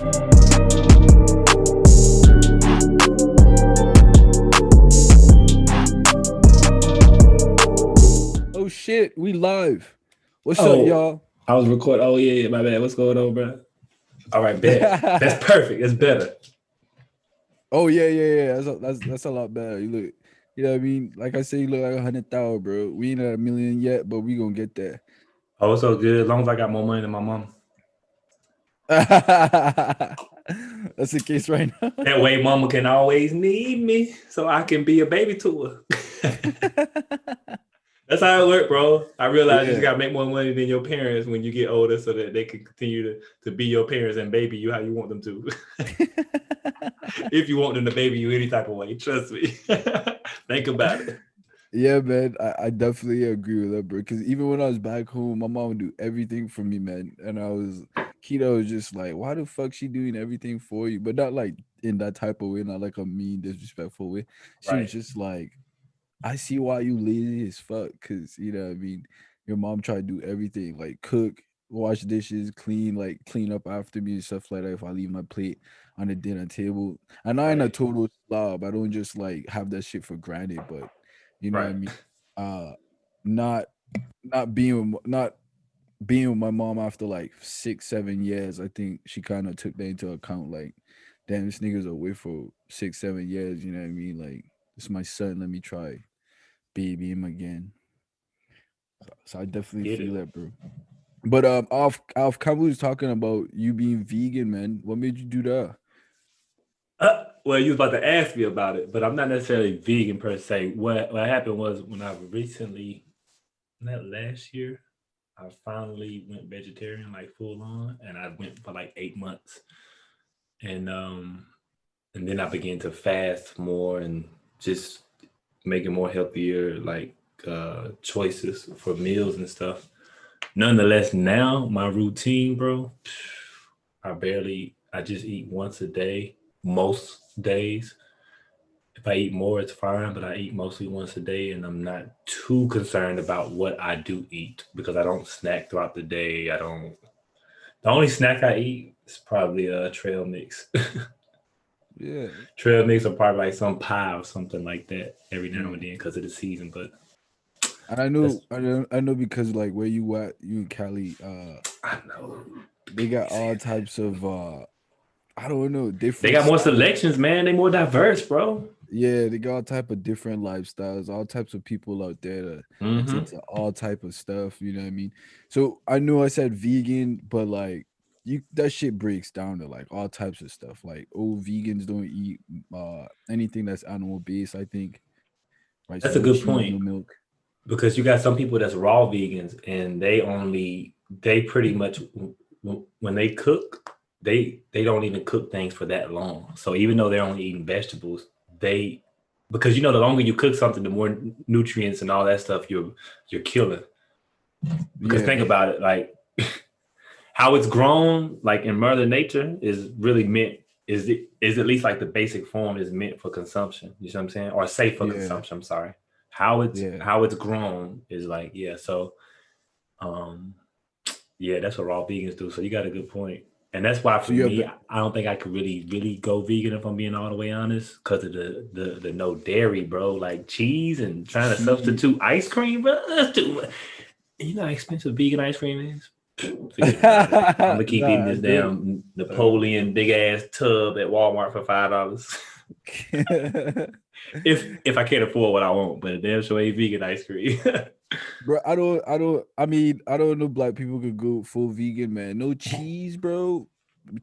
Oh shit, we live. What's up, Oh, y'all? I was recording. Oh yeah, my bad. What's going on, bro? All right, bet. That's perfect. That's better. Oh yeah. That's a lot better. You look, you know what I mean? Like I say, you look like 100,000, bro. We ain't at a million yet, but we gonna get there. Oh, so good. As long as I got more money than my mom. That's the case right now. That way, mama can always need me, so I can be a baby to her. That's how it works, bro. I realize you just Yeah. gotta make more money than your parents when you get older, so that they can continue to be your parents and baby you how you want them to. If you want them to baby you any type of way, trust me. Think about it. Yeah, man. I definitely agree with that, bro. Because even when I was back home, my mom would do everything for me, man. And Keto was just like, why the fuck she doing everything for you? But not like in that type of way, not like a mean, disrespectful way. She was Right. just like, I see why you lazy as fuck, cause you know what I mean. Your mom tried to do everything, like cook, wash dishes, clean, like clean up after me and stuff like that. If I leave my plate on the dinner table, and I'm a Right. total slob. I don't just like have that shit for granted, but you know what I Right. mean. Uh, not not being with my mom after like 6 7 years. I think she kind of took that into account. Like, damn, this nigga's away for 6 7 years. You know what I mean? Like, this is my son. Let me try baby him again. So I definitely Get feel it. that, bro. But off Kabu was talking about you being vegan, man. What made you do that? Well, you was about to ask me about it, but I'm not necessarily vegan per se. What happened was when I recently, not last year, I finally went vegetarian, like full on, and I went for like 8 months, and um, and then I began to fast more and just making more healthier like choices for meals and stuff. Nonetheless, now my routine, bro, I just eat once a day most days. If I eat more, it's fine, but I eat mostly once a day, and I'm not too concerned about what I do eat because I don't snack throughout the day. I don't. The only snack I eat is probably a trail mix. Yeah, Trail mix or probably like some pie or something like that every now and yeah. then because of the season. But And that's I know because like where you at, you in Cali, I know. they People got be saying all that. types of I don't know, They different got more styles. selections, man. They more diverse, bro. Yeah, they got all type of different lifestyles, all types of people out there that's Mm-hmm. into all type of stuff. You know what I mean? So I know I said vegan, but like you that shit breaks down to like all types of stuff. Like vegans don't eat anything that's animal based. I think right. So That's a no good cheese, no point milk. because you got some people that's raw vegans and they pretty much when they cook they don't even cook things for that long. So even though they're only eating vegetables, they because the longer you cook something, the more nutrients and all that stuff you're killing. Because Yeah, think about it, like how it's grown, like in Mother Nature, is really meant is at least like the basic form is meant for consumption. You see what I'm saying? Or safe for yeah, consumption. I'm sorry. yeah. How it's grown is like yeah. So um yeah, that's what raw vegans do. So you got a good point. And that's why So for you have me, I don't think I could really go vegan if I'm being all the way honest, because of the no dairy, bro. Like cheese and trying to cheese. substitute ice cream, bro. That's too much. You know how expensive vegan ice cream is? Forget about it. I'm gonna keep eating Nah, I this do. damn Uh, Napoleon big ass tub at Walmart for $5. If I can't afford what I want, but it damn sure ain't vegan ice cream. bro, I mean, I don't know black people could go full vegan, man. No cheese, bro.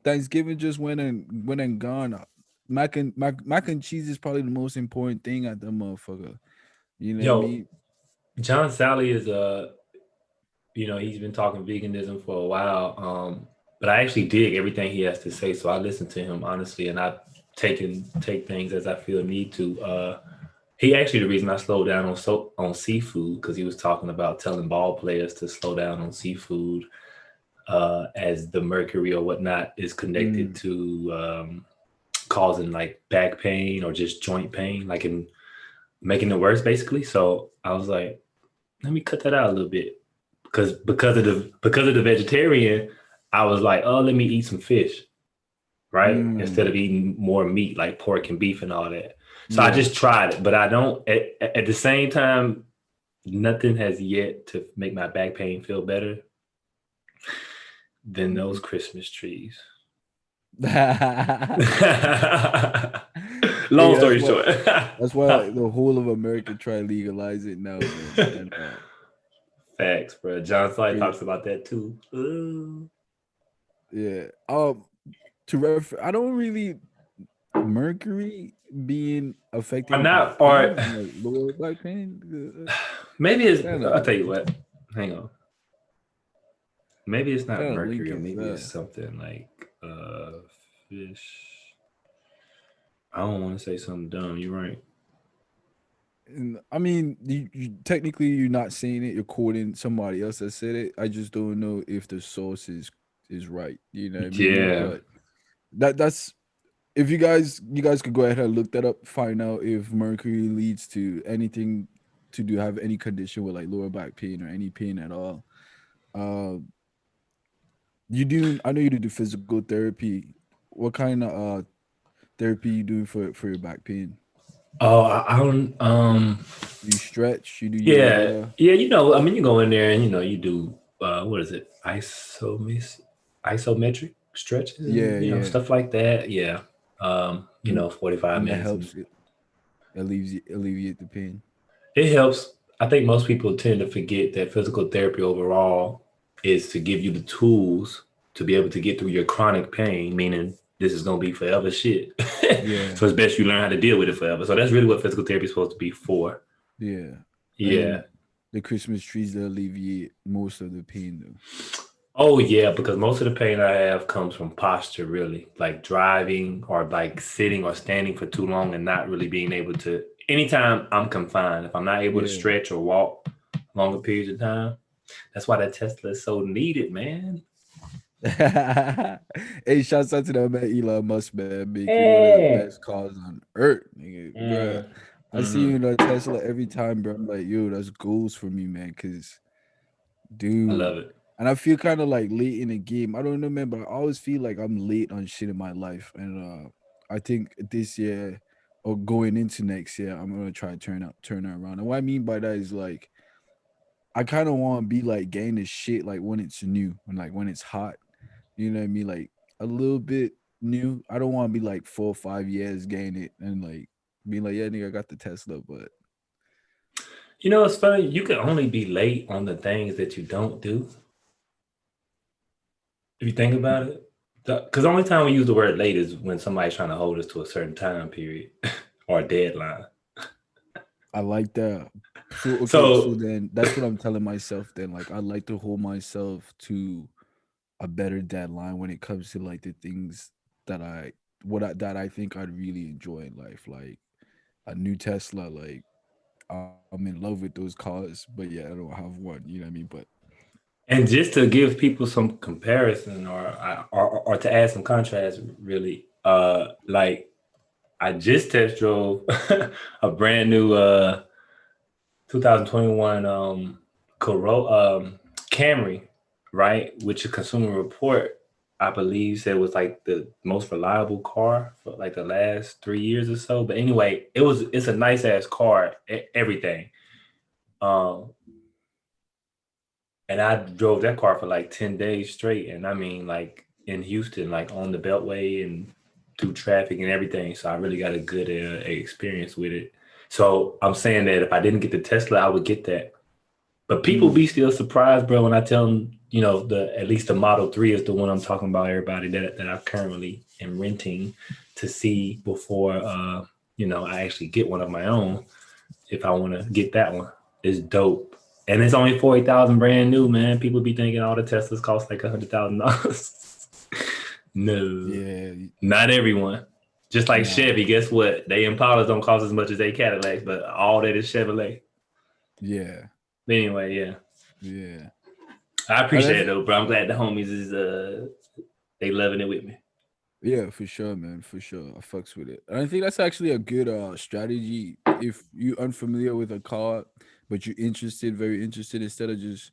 Thanksgiving just went and gone. Mac and cheese is probably the most important thing at the motherfucker. You know what I Yo, mean? John Sally is he's been talking veganism for a while. But I actually dig everything he has to say, so I listen to him honestly, and I take things as I feel need to. He actually the reason I slowed down on seafood because he was talking about telling ball players to slow down on seafood as the mercury or whatnot is connected Mm. to causing like back pain or just joint pain, like in making it worse basically. So I was like, let me cut that out a little bit because of the vegetarian, I was like, oh, let me eat some fish. right? Instead Mm, of eating more meat like pork and beef and all that. So I yeah. just tried it, but I don't. At the same time, nothing has yet to make my back pain feel better than those Mhm. Christmas trees. Hey, Long story short. that's why like the whole of America try to legalize it now, man. And Facts, bro. John Sly crazy. talks about that too. Ooh. Yeah. I don't really mercury being Or affecting back not, or pain, like lower back pain. maybe it's. Kind of I'll tell like you what. Hang on. Maybe it's not kind of mercury. linking Maybe it's that. something like fish. I don't want to say something dumb. You're right. And I mean, technically you're not saying it. You're quoting somebody else that said it. I just don't know if the source is right. You know what I mean? Yeah. But that's if you guys could go ahead and look that up, find out if mercury leads to anything to do have any condition with like lower back pain or any pain at all. Uh, you do. I know you do physical therapy. What kind of therapy you doing for your back pain? Oh, I don't. You stretch. You do Yeah, yoga. yeah. I mean, you go in there and you do what is it? Isometric stretches and Yeah, yeah. stuff like that. Yeah. And 45 and that minutes and helps it alleviate the pain. it helps. I think most people tend to forget that physical therapy overall is to give you the tools to be able to get through your chronic pain, meaning this is gonna be forever shit. Yeah, So it's best you learn how to deal with it forever. So that's really what physical therapy is supposed to be for. yeah. Yeah. And the Christmas trees that alleviate most of the pain though. Oh yeah, because most of the pain I have comes from posture, really, like driving or like sitting or standing for too long and not really being able to. Anytime I'm confined, if I'm not able to Yeah. stretch or walk longer periods of time, that's why that Tesla is so needed, man. Hey, shouts out to that man Elon Musk, man, making one of the Mm. best cars on earth, nigga, bruh. Mm. I see you Mhm. in a Tesla every time, bro. I'm like, yo, that's goals for me, man. Cause, I dude, love it. and I feel kind of like late in the game. I don't know, man, but I always feel like I'm late on shit in my life, and I think this year or going into next year, I'm gonna try to turn that around. And what I mean by that is like, I kind of want to be like getting this shit like when it's new and like when it's hot. You know what I mean? Like a little bit new. I don't want to be like 4 or 5 years getting it and like being like, yeah, nigga, I got the Tesla, but It's funny. You can only be late on the things that you don't do. If you think about it, because the only time we use the word late is when somebody's trying to hold us to a certain time period or a deadline. I like that. So okay, so So then that's what I'm telling myself. Then like I like to hold myself to a better deadline when it comes to like the things that that I think I'd really enjoy in life, like a new Tesla. Like I'm in love with those cars, but yeah, I don't have one. You know what I mean? But And just to give people some comparison or to add some contrast, really, like I just test drove a brand new 2021 Camry, right? Which a Consumer Report, I believe, said was like the most reliable car for like the last 3 years or so. But anyway, it's a nice ass car, everything. Um, And I drove that car for like 10 days straight. And I mean, like in Houston, like on the Beltway and through traffic and everything. So I really got a good experience with it. So I'm saying that if I didn't get the Tesla, I would get that. But people mm, be still surprised, bro, when I tell them, the at least the Model 3 is the one I'm talking about, everybody that I currently am renting to see before I actually get one of my own if I want to get that one. It's dope. And it's only 40,000 brand new, man. People be thinking all the Teslas cost like $100,000. No, yeah, not everyone. Just like nah, Chevy, guess what? They Impalas don't cost as much as they Cadillacs, but all that is Chevrolet. yeah, But anyway, yeah. yeah. I And appreciate it though, bro. I'm glad the homies is they loving it with me. yeah, for sure, man, for sure. I fucks with it. And I think that's actually a good strategy if you unfamiliar with a car, but you're interested, very interested, instead of just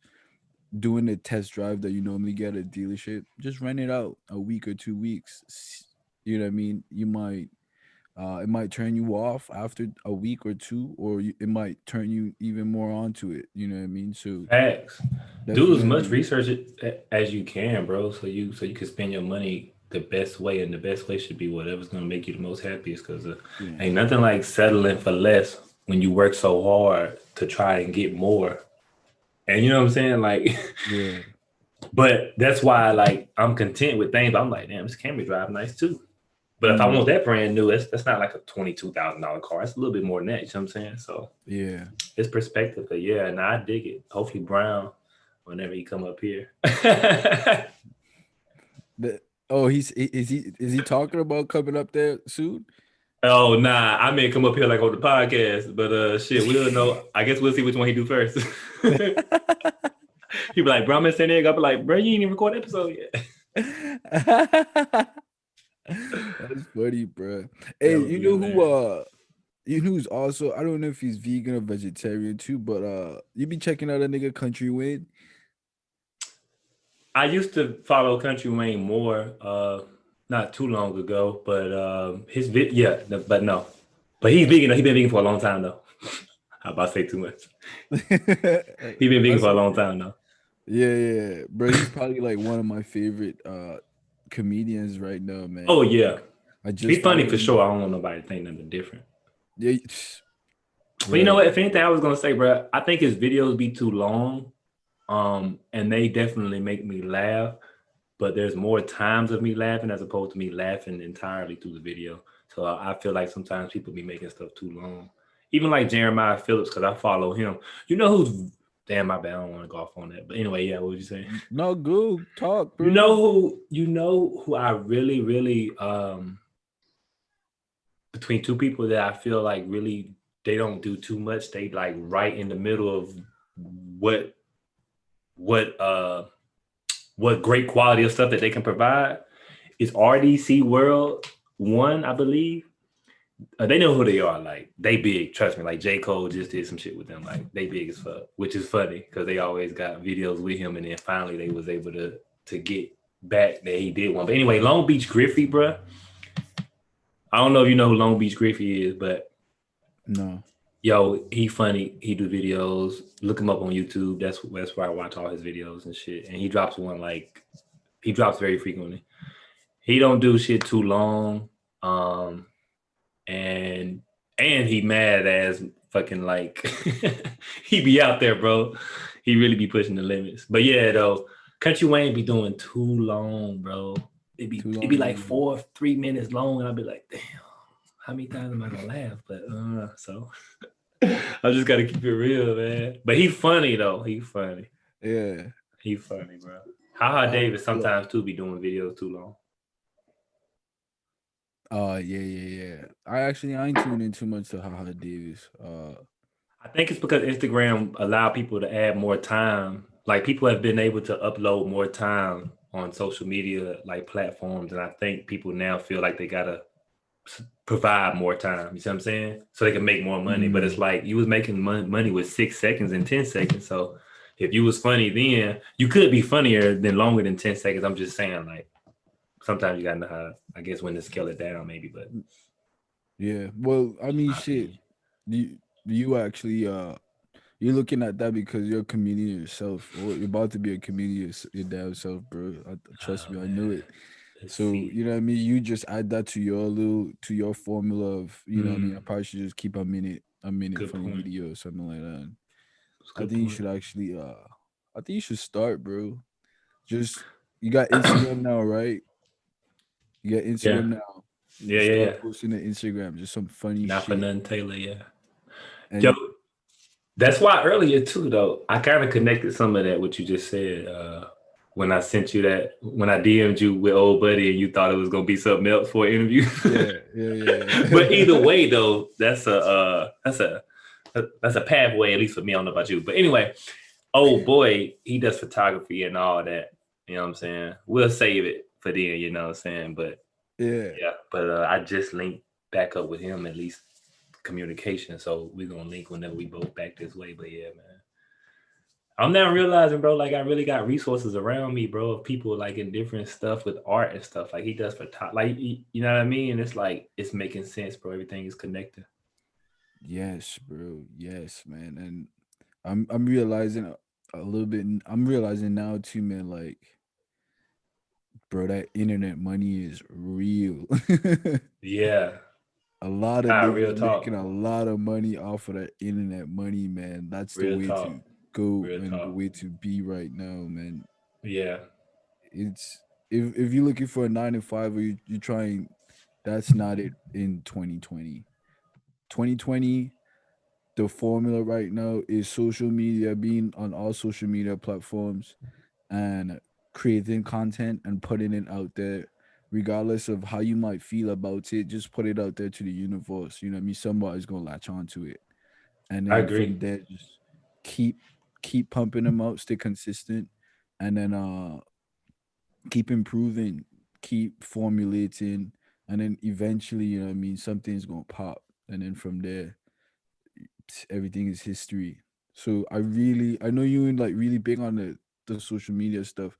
doing the test drive that you normally get at a dealership, just rent it out a week or 2 weeks. You know what I mean? You might it might turn you off after a week or two, or it might turn you even more onto it. You know what I mean? So Facts. Do as much definitely, research as you can, bro. So you can spend your money the best way, and the best way should be whatever's gonna make you the most happiest. Because yeah, ain't nothing like settling for less when you work so hard to try and get more. And you know what I'm saying? Like, yeah, but that's why like I'm content with things. I'm like, damn, this Camry drive nice too. But if I mm, want that brand new, that's not like a $22,000 car. It's a little bit more than that. You know what I'm saying? So yeah. it's perspective. But yeah, and I dig it. Hopefully Brown, whenever he come up here. The, oh, is he talking about coming up there soon? Oh nah, I may come up here like on the podcast, but shit, we'll know. I guess we'll see which one he do first. He be like, bro, I'm in San Diego. I be like, bro, you ain't even record an episode yet. That's funny, bro. Hey, That would be hilarious. you know who's also, I don't know if he's vegan or vegetarian too, but you be checking out a nigga Country Wayne. I used to follow Country Wayne more, not too long ago, but yeah, but no, but he's vegan. He been vegan for a long time though. I about to say too much. He been vegan That's for a long okay. time though. Yeah, yeah, bro. He's probably like one of my favorite comedians right now, Oh man. yeah, Like I just he's funny followed for him. sure. I don't want nobody to think nothing different. Yeah, But you know bro. what? If anything, I was gonna say, bro, I think his videos be too long, and they definitely make me laugh. But there's more times of me laughing as opposed to me laughing entirely through the video. So I feel like sometimes people be making stuff too long. Even like Jeremiah Phillips, because I follow him. You know who's damn my bad, I don't want to go off on that. But anyway, yeah, what would you say? No, go talk, bro. You know who I really, really between two people that I feel like really they don't do too much. They like right in the middle of what what uh what great quality of stuff that they can provide is RDC World One, I believe. They know who they are. Like they big. Trust me. Like J Cole just did some shit with them. Like they big as fuck, which is funny because they always got videos with him, and then finally they was able to get back that he did one. But anyway, Long Beach Griffey, bro. I don't know if you know who Long Beach Griffey is, but No. yo, he funny. He do videos. Look him up on YouTube. That's where I watch all his videos and shit. And he drops one like he drops very frequently. He don't do shit too long. Um, and he mad as fucking like he be out there, bro. He really be pushing the limits. But yeah, though, Country Wayne be doing too long, bro. Too It be long. like 4 3 minutes long, and I'd be like, damn, how many times am I gonna laugh? But so I just gotta keep it real, man. But he funny though. He funny. Yeah. He funny, bro. Haha I Davis love. sometimes too be doing videos too long. Yeah, yeah, yeah. I ain't tuning in too much to Haha Davis. I think it's because Instagram allow people to add more time. Like people have been able to upload more time on social media like platforms, and I think people now feel like they gotta provide more time. You see what I'm saying? So they can make more money. But it's Mm, like you was making money with 6 seconds and 10 seconds. So if you was funny then, you could be funnier than longer than 10 seconds. I'm just saying, like sometimes you gotta know how, I guess, when to scale it down, maybe. But yeah. Well, I mean, my shit. opinion, You actually you're looking at that because you're a comedian yourself, or you're about to be a comedian your damn self, bro. Trust oh me, I man, knew it. let's So see. you know what I mean. You just add that to your formula of, you know what I mean. I Mm, probably should just keep a minute good funny point. video or something like that. It's a I good think you point. should actually I think you should start, bro. Just you got Instagram now, right? You got Yeah, Instagram now. yeah, yeah, Start yeah. posting to Instagram, just some funny Not for shit. nothing, Taylor. Yeah. Yo, And that's why earlier too, though, I kind of connected some of that what you just said. When I sent you that, when I DM'd you with old buddy, and you thought it was gonna be something else for an interview. yeah, yeah, But either yeah. way, though, that's a pathway, at least for me. I don't know about you, but anyway, oh boy, he does photography and all that. You know what I'm saying? We'll save it for then. You know what I'm saying? But Yeah. yeah, but I just linked back up with him, at least communication. So we're gonna link whenever we both back this way. But yeah, man, I'm now realizing, bro, like I really got resources around me, bro, of people like in different stuff with art and stuff. Like he does for top, like you know what I mean? It's like it's making sense, bro. Everything is connected. Yes, bro. Yes, man. And I'm realizing a little bit. I'm realizing now too, man. Like, bro, that internet money is real. Yeah. A lot of Nah, real niggas making talk. a lot of money off of that internet money, man. That's the Real way to talk. go Real and the talk. way to be right now, man. Yeah. It's if you're looking for a 9 to 5 or you're trying, that's not it in 2020. 2020, the formula right now is social media, being on all social media platforms and creating content and putting it out there, regardless of how you might feel about it. Just put it out there to the universe. You know what I mean? Somebody's gonna latch onto it, and I then from agree. there, just keep keep pumping them out, stay consistent, and then keep improving, keep formulating, and then eventually, you know what I mean, something's gonna pop, and then from there, everything is history. So I know you like really big on the social media stuff,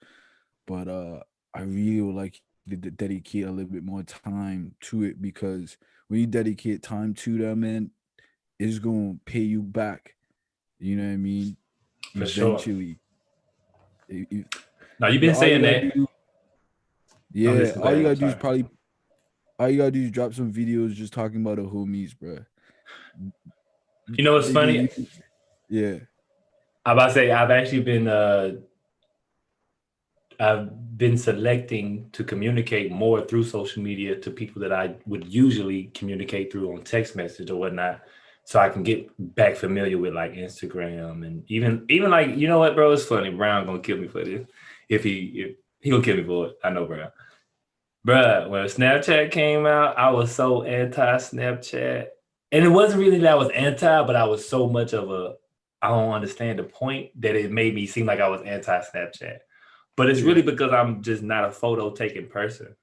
but I really would like you to dedicate a little bit more time to it, because when you dedicate time to that, man, it's gonna pay you back. You know what I mean? For sure. Eventually, Now you've been all you saying gotta that. do, I'm yeah, listening. Go all you ahead. I'm gotta do is sorry. probably all you gotta do is drop some videos just talking about the homies, bro. You know what's Nigga, funny? yeah, I'm about to say I've been selecting to communicate more through social media to people that I would usually communicate through on text message or whatnot, so I can get back familiar with like Instagram and even like you know what, bro? It's funny. Brown gonna kill me for this. If he gonna kill me for it, I know Brown. Bruh, when Snapchat came out, I was so anti Snapchat. And it wasn't really that I was anti, but I was so much of a I don't understand the point that it made me seem like I was anti Snapchat. But it's yeah, really because I'm just not a photo taking person.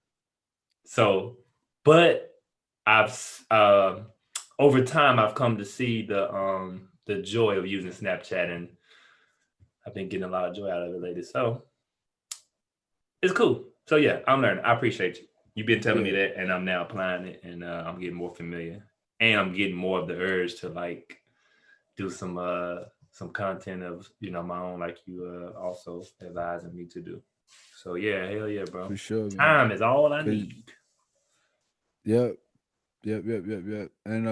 So, but I've over time I've come to see the joy of using Snapchat, and I've been getting a lot of joy out of it lately. So it's cool. So yeah, I'm learning. I appreciate you. You've been telling me yeah, that, and I'm now applying it, and I'm getting more familiar, and I'm getting more of the urge to like do some content of my own, like you also advising me to do. So yeah, hell yeah, bro. for sure, man. Time is all I Cause need. yeah, yep. And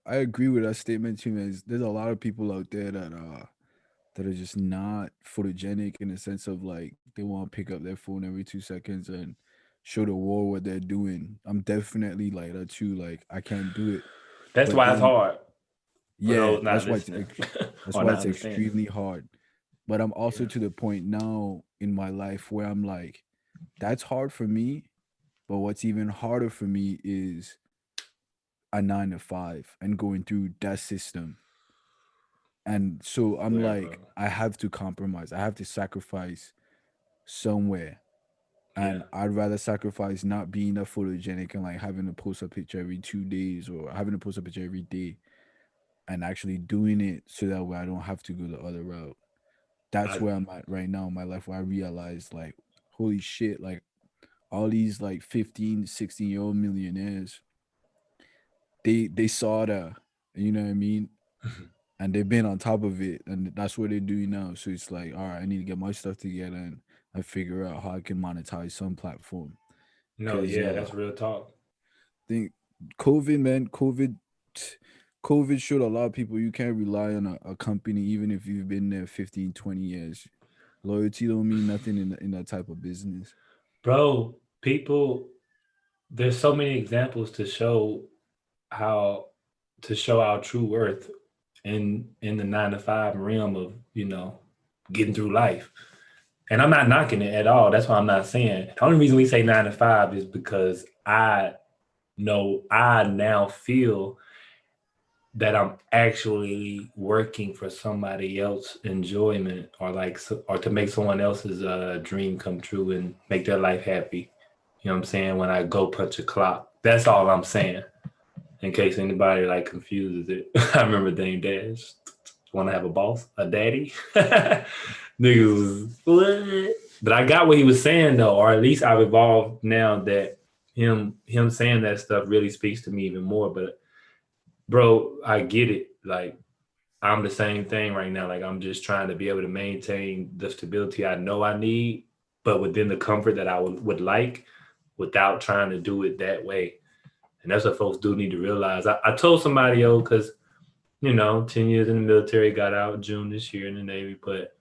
I agree with that statement too, man. There's a lot of people out there that are just not photogenic in the sense of like they want to pick up their phone every 2 seconds and show the world what they're doing. I'm definitely like that too. Like I can't do it. That's But why it's then hard for yeah, those not listening that's or why not it's understanding. extremely hard. But I'm also Yeah, to the point now in my life where I'm like, that's hard for me. But what's even harder for me is a 9 to 5 and going through that system. And so I'm yeah, bro. like, I have to compromise. I have to sacrifice somewhere. Yeah, And I'd rather sacrifice not being that photogenic and like having to post a picture every 2 days or having to post a picture every day and actually doing it so that way I don't have to go the other route. That's I where I'm at right now in my life, where I realize like, holy shit, like all these like 15, 16-year-old millionaires, they saw the, you know what I mean? And they've been on top of it, and that's what they're doing now. So it's like, all right, I need to get my stuff together and I figure out how I can monetize some platform. no, Cause yeah, that's real talk. think COVID, man, COVID showed a lot of people you can't rely on a company even if you've been there 15, 20 years. Loyalty don't mean nothing in that type of business. Bro, people, there's so many examples how to show our true worth in the 9 to 5 realm of getting through life. And I'm not knocking it at all. That's why I'm not saying. The only reason we say 9 to 5 is because I know I now feel that I'm actually working for somebody else's enjoyment, or or to make someone else's dream come true and make their life happy. You know what I'm saying? When I go punch a clock, that's all I'm saying. In case anybody like confuses it, I remember Dame Dash want to have a boss, a daddy. Niggas was what? But I got what he was saying though, or at least I've evolved now that him saying that stuff really speaks to me even more. But bro, I get it. Like I'm the same thing right now. Like I'm just trying to be able to maintain the stability I know I need, but within the comfort that I would like without trying to do it that way. And that's what folks do need to realize. I told somebody, because 10 years in the military, got out June this year in the Navy, but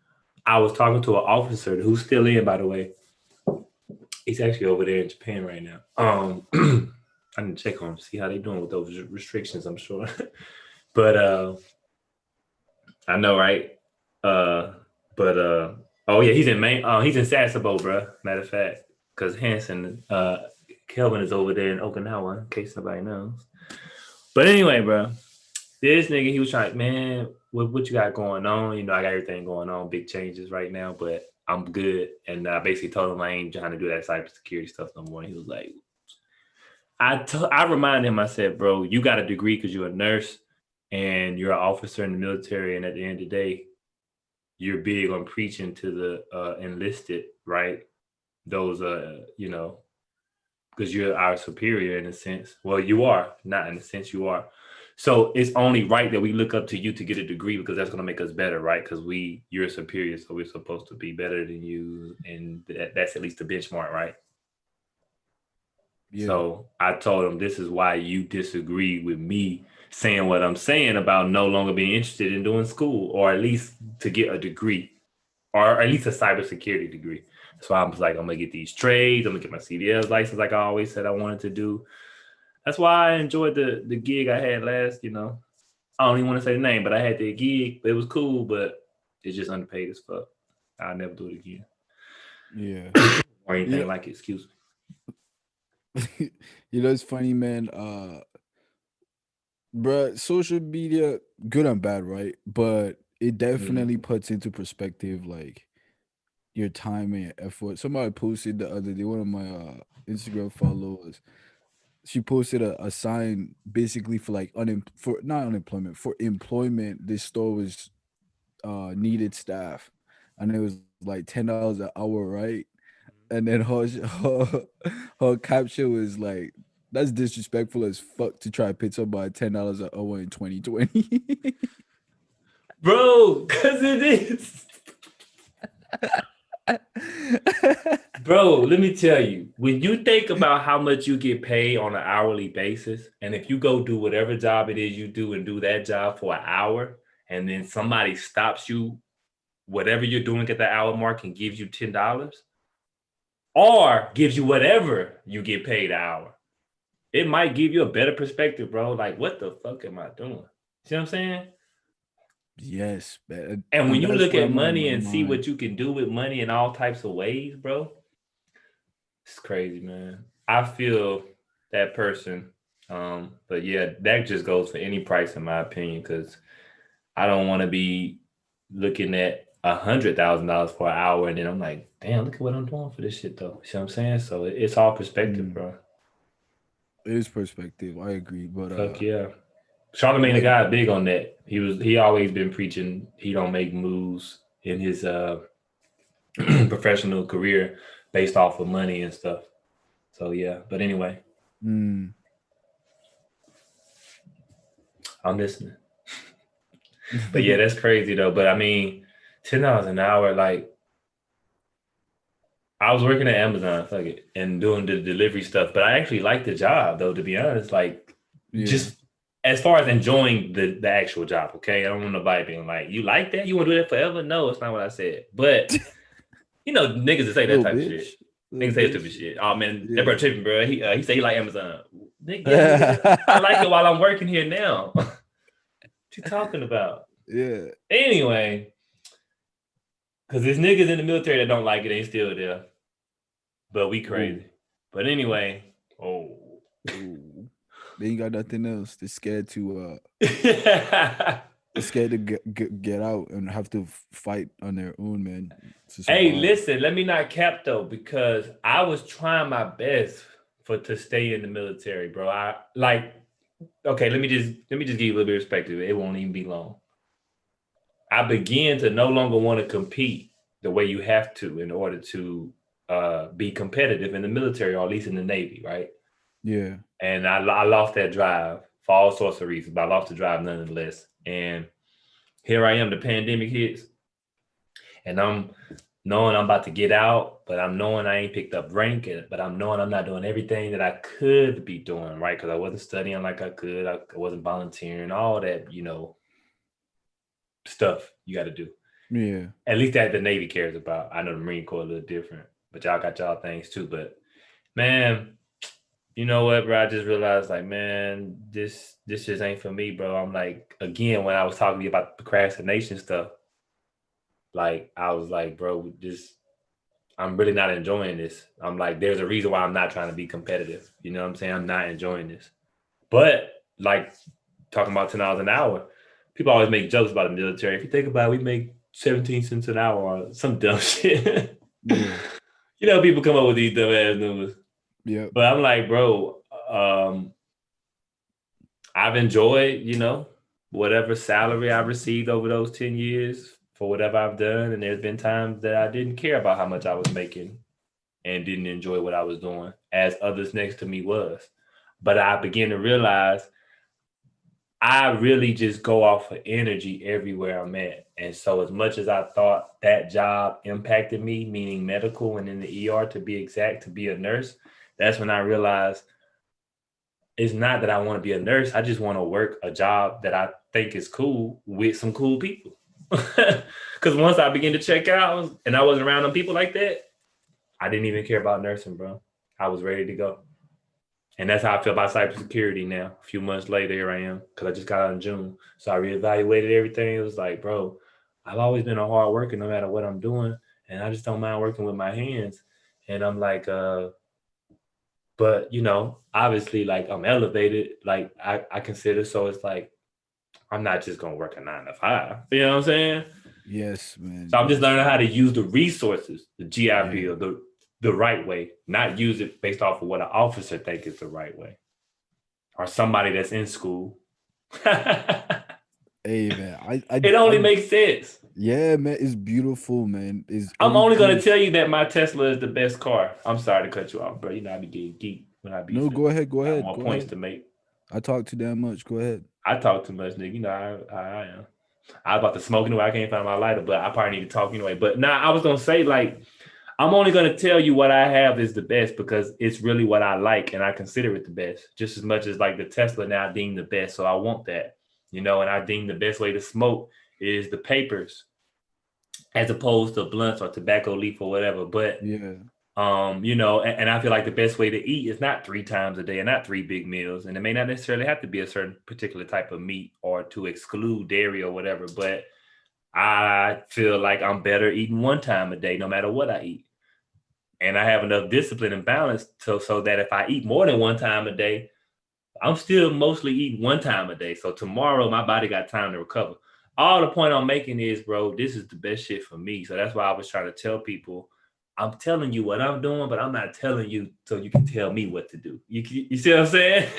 I was talking to an officer who's still in, by the way. He's actually over there in Japan right now. I need to check on him, see how they doing with those restrictions, I'm sure. But I know, right? Oh yeah, he's in Maine. He's in Sasebo, bro. Matter of fact, because Hanson, Kelvin is over there in Okinawa, in case somebody knows. But anyway, bro, this nigga, he was trying, man, what you got going on? I got everything going on, big changes right now, but I'm good. And I basically told him I ain't trying to do that cybersecurity stuff no more. And he was like, I reminded him, I said, bro, you got a degree because you're a nurse and you're an officer in the military. And at the end of the day, you're big on preaching to the enlisted, right? Those, because you're our superior in a sense. Well, you are, not in a sense, you are. So it's only right that we look up to you to get a degree because that's going to make us better, right? Because you're superior, so we're supposed to be better than you. And that's at least the benchmark, right? Yeah. So I told him, this is why you disagree with me saying what I'm saying about no longer being interested in doing school, or at least to get a degree, or at least a cybersecurity degree. So I was like, I'm going to get these trades. I'm going to get my CDL's license like I always said I wanted to do. That's why I enjoyed the gig I had last, I don't even want to say the name, but I had the gig. It was cool, but it's just underpaid as fuck. I'll never do it again. Yeah. Or anything like it, excuse me. It's funny, man. Bruh, social media, good and bad, right? But it definitely puts into perspective, like, your time and your effort. Somebody posted the other day, one of my Instagram followers, she posted a sign basically for like not unemployment, for employment. This store was needed staff, and it was like $10 an hour, right? And then her caption was like, "That's disrespectful as fuck to try to pay somebody $10 an hour in 2020." Bro, because it is. Bro, let me tell you, when you think about how much you get paid on an hourly basis, and if you go do whatever job it is you do and do that job for an hour, and then somebody stops you, whatever you're doing at the hour mark, and gives you $10, or gives you whatever you get paid an hour, it might give you a better perspective, bro. Like, what the fuck am I doing? See what I'm saying? Yes, man. And when you look at money and see what you can do with money in all types of ways, bro, it's crazy, man. I feel that person. But yeah, that just goes for any price in my opinion, because I don't want to be looking at $100,000 for an hour and then I'm like, damn, look at what I'm doing for this shit though. See what I'm saying? So it's all perspective, bro. It is perspective. I agree. But fuck yeah. Charlamagne the guy big on that. He always been preaching he don't make moves in his professional career based off of money and stuff. So yeah, but anyway. I'm listening. But yeah, that's crazy though. But I mean, $10 an hour, like I was working at Amazon, fuck it, and doing the delivery stuff. But I actually liked the job though, to be honest. Like just as far as enjoying the actual job, okay? I don't want nobody being like, you like that? You want to do that forever? No, it's not what I said. But niggas that say that type of shit. Niggas say stupid shit. Oh man, that bro tripping, bro. He said he like Amazon. Nigga, I like it while I'm working here now. What you talking about? Yeah. Anyway, because there's niggas in the military that don't like it, ain't still there. But we crazy. Ooh. But anyway, they ain't got nothing else. They're scared to they're scared to get out and have to fight on their own, man. Hey, listen, let me not cap though, because I was trying my best to stay in the military, bro. Okay, let me just give you a little bit of perspective. It won't even be long. I began to no longer want to compete the way you have to in order to be competitive in the military, or at least in the Navy, right? Yeah. And I lost that drive for all sorts of reasons, but I lost the drive nonetheless. And here I am, the pandemic hits, and I'm knowing I'm about to get out, but I'm knowing I ain't picked up rank, but I'm knowing I'm not doing everything that I could be doing, right? Because I wasn't studying like I could, I wasn't volunteering, all that, stuff you got to do. Yeah. At least that the Navy cares about. I know the Marine Corps a little different, but y'all got y'all things too. But man, you know what, bro? I just realized, like, man, this just ain't for me, bro. I'm like, again, when I was talking to you about procrastination stuff, like, I was like, bro, I'm really not enjoying this. I'm like, there's a reason why I'm not trying to be competitive. You know what I'm saying? I'm not enjoying this. But like talking about $10 an hour, people always make jokes about the military. If you think about it, we make 17 cents an hour on some dumb shit. Yeah. People come up with these dumb ass numbers. Yep. But I'm like, bro, I've enjoyed, whatever salary I received over those 10 years for whatever I've done. And there's been times that I didn't care about how much I was making and didn't enjoy what I was doing, as others next to me was. But I began to realize I really just go off of energy everywhere I'm at. And so as much as I thought that job impacted me, meaning medical and in the ER to be exact, to be a nurse, that's when I realized it's not that I want to be a nurse. I just want to work a job that I think is cool with some cool people. Because once I began to check out and I wasn't around them people like that, I didn't even care about nursing, bro. I was ready to go. And that's how I feel about cybersecurity now. A few months later, here I am, because I just got out in June. So I reevaluated everything. It was like, bro, I've always been a hard worker no matter what I'm doing. And I just don't mind working with my hands. And I'm like, but obviously, like, I'm elevated, like I consider. So it's like, I'm not just gonna work a 9 to 5. You know what I'm saying? Yes, man. So I'm just Yes, learning how man. to use the resources, the GI Yeah. Bill, the right way, not use it based off of what an officer think is the right way, or somebody that's in school. Hey, man. It only makes sense. Yeah, man. It's beautiful, man. Is I'm only everything gonna is. tell you that my Tesla is the best car. I'm sorry to cut you off, bro. I be getting geek when I be No, go ahead. Go got ahead. more Go points ahead. to make. I talk too damn much. Go ahead. I talk too much, nigga. I am. I was about to smoke anyway. I can't find my lighter, but I probably need to talk anyway. But now I was gonna say, like, I'm only gonna tell you what I have is the best because it's really what I like and I consider it the best, just as much as like the Tesla now I deem the best. So I want that, and I deem the best way to smoke is the papers as opposed to blunts or tobacco leaf or whatever. But Yeah. and I feel like the best way to eat is not 3 times a day and not 3 big meals. And it may not necessarily have to be a certain particular type of meat or to exclude dairy or whatever, but I feel like I'm better eating 1 time a day, no matter what I eat. And I have enough discipline and balance so that if I eat more than 1 time a day, I'm still mostly eating 1 time a day. So tomorrow my body got time to recover. All the point I'm making is, bro, this is the best shit for me. So that's why I was trying to tell people, I'm telling you what I'm doing, but I'm not telling you so you can tell me what to do. You see what I'm saying?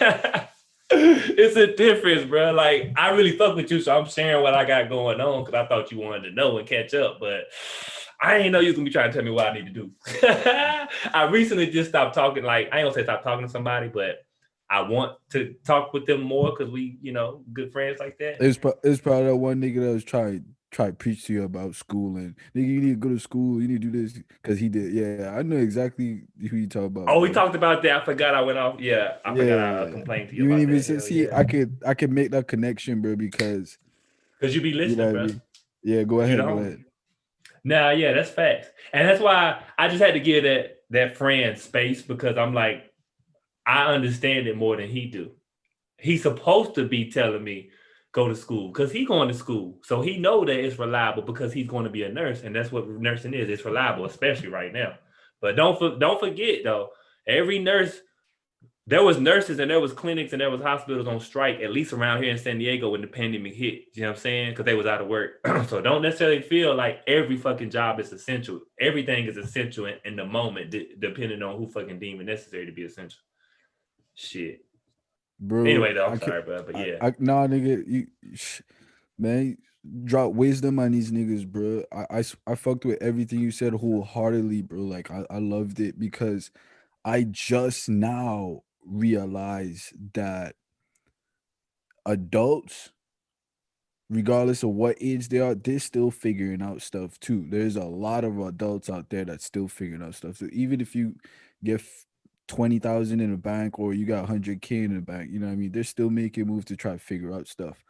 It's a difference, bro. Like, I really fuck with you, so I'm sharing what I got going on because I thought you wanted to know and catch up, but I ain't know you was gonna be trying to tell me what I need to do. I recently just stopped talking. Like, I ain't gonna say stop talking to somebody, but I want to talk with them more because we, good friends like that. It's probably that one nigga that was try to preach to you about school and nigga, you need to go to school. You need to do this because he did. Yeah, I know exactly who you talk about, Oh, we bro. talked about that. I forgot I went off. Yeah, I forgot I Yeah, complained to you you ain't about even that. say. Hell See, yeah. I could make that connection, bro, because Because you be you know listening, what I bro. mean. Yeah, go Because you the ahead, go homie. ahead. Nah, yeah, that's facts. And that's why I just had to give that friend space because I'm like, I understand it more than he do. He's supposed to be telling me go to school because he going to school. So he know that it's reliable because he's going to be a nurse. And that's what nursing is. It's reliable, especially right now. But don't forget though, every nurse, there was nurses and there was clinics and there was hospitals on strike, at least around here in San Diego when the pandemic hit. You know what I'm saying? Because they was out of work. So don't necessarily feel like every fucking job is essential. Everything is essential in the moment, depending on who fucking deem it necessary to be essential. Shit. Bro, Anyway, though, I'm I could sorry, bro, but yeah. nah, nigga, man. drop wisdom on these niggas, bro. I fucked with everything you said wholeheartedly, bro. Like I loved it because I just now realize that adults, regardless of what age they are, they're still figuring out stuff too. There's a lot of adults out there that's still figuring out stuff. So even if you get 20,000 in the bank or you got 100K in the bank, you know what I mean? They're still making moves to try to figure out stuff.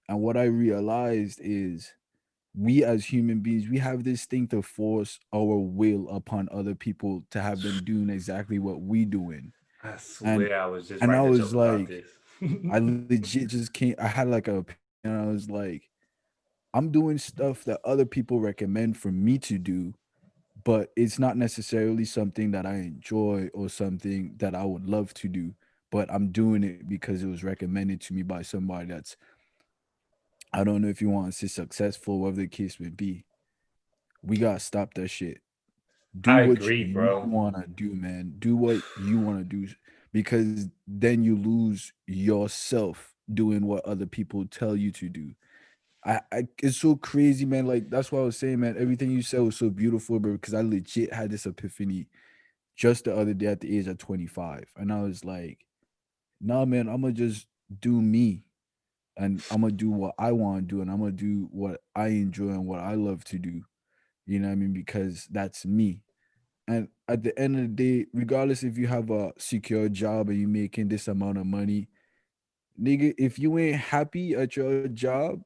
And what I realized is we as human beings, we have this thing to force our will upon other people to have them doing exactly what we doing. I And swear I was just and I writing a was joke about like, this. I legit just can't. I had like an opinion. I was like, I'm doing stuff that other people recommend for me to do, but it's not necessarily something that I enjoy or something that I would love to do. But I'm doing it because it was recommended to me by somebody that's, I don't know if you want to say successful, whatever the case may be. We gotta stop that shit. Do I what agree, you bro. wanna do, man. Do what you wanna do, because then you lose yourself doing what other people tell you to do. I it's so crazy, man. Like that's what I was saying, man. Everything you said was so beautiful, bro. Because I legit had this epiphany just the other day at the age of 25, and I was like, "Nah, man, I'm gonna just do me, and I'm gonna do what I want to do, and I'm gonna do what I enjoy and what I love to do." You know what I mean? Because that's me. And at the end of the day, regardless if you have a secure job and you're making this amount of money, nigga, if you ain't happy at your job,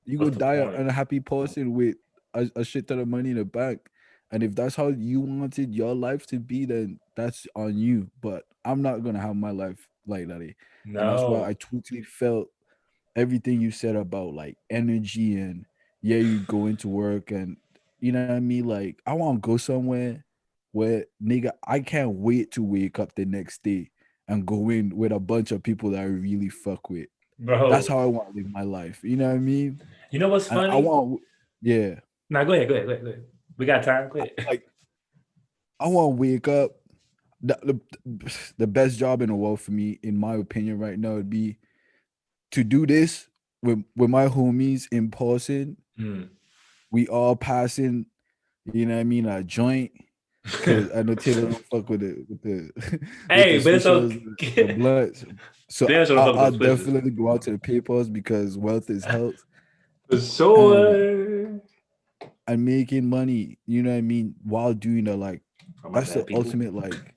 you go What's the die an point? unhappy person with a shit ton of money in the bank. And if that's how you wanted your life to be, then that's on you. But I'm not gonna have my life like that. And that's why I No, totally felt everything you said about like energy and yeah, you go into work and you know what I mean? Like I want to go somewhere where nigga I can't wait to wake up the next day and go in with a bunch of people that I really fuck with. That's bro. how I want to live my life. You know what I mean? You know what's And I funny? want, yeah, Now go ahead, go ahead, go ahead, go ahead. We got time. Go ahead. like I want to wake up. The best job in the world for me, in my opinion, right now would be to do this with my homies in person. Hmm. We all passing, you know what I mean, a joint. Cause I know Taylor don't fuck with the with the Hey, but it's swishers, the okay. blunts. So Damn sure to fuck with I'll those switches. definitely go out to the papers because wealth is health. For And sure. and making money, you know what I mean, while doing the like Oh my that's the bad, people. ultimate like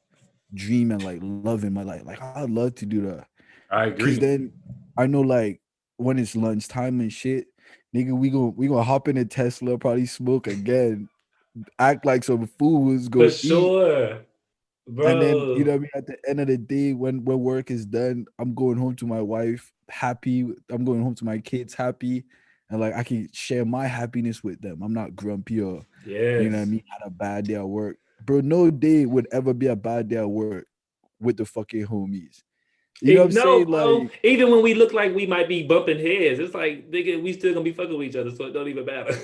dream and like loving my life. Like I'd love to do that. I Cause agree. then I know like when it's lunchtime and shit, nigga, we gonna hop in a Tesla, probably smoke again, act like some fools, For go eat. sure, And then, you know bro. what I mean, at the end of the day, when work is done, I'm going home to my wife happy. I'm going home to my kids happy. And like I can share my happiness with them. I'm not grumpy or, you know what I Yes. mean, had a bad day at work. Bro, no day would ever be a bad day at work with the fucking homies. You know what I'm No, saying? bro. Like, Even when we look like we might be bumping heads, it's like nigga, we still gonna be fucking with each other, so it don't even matter.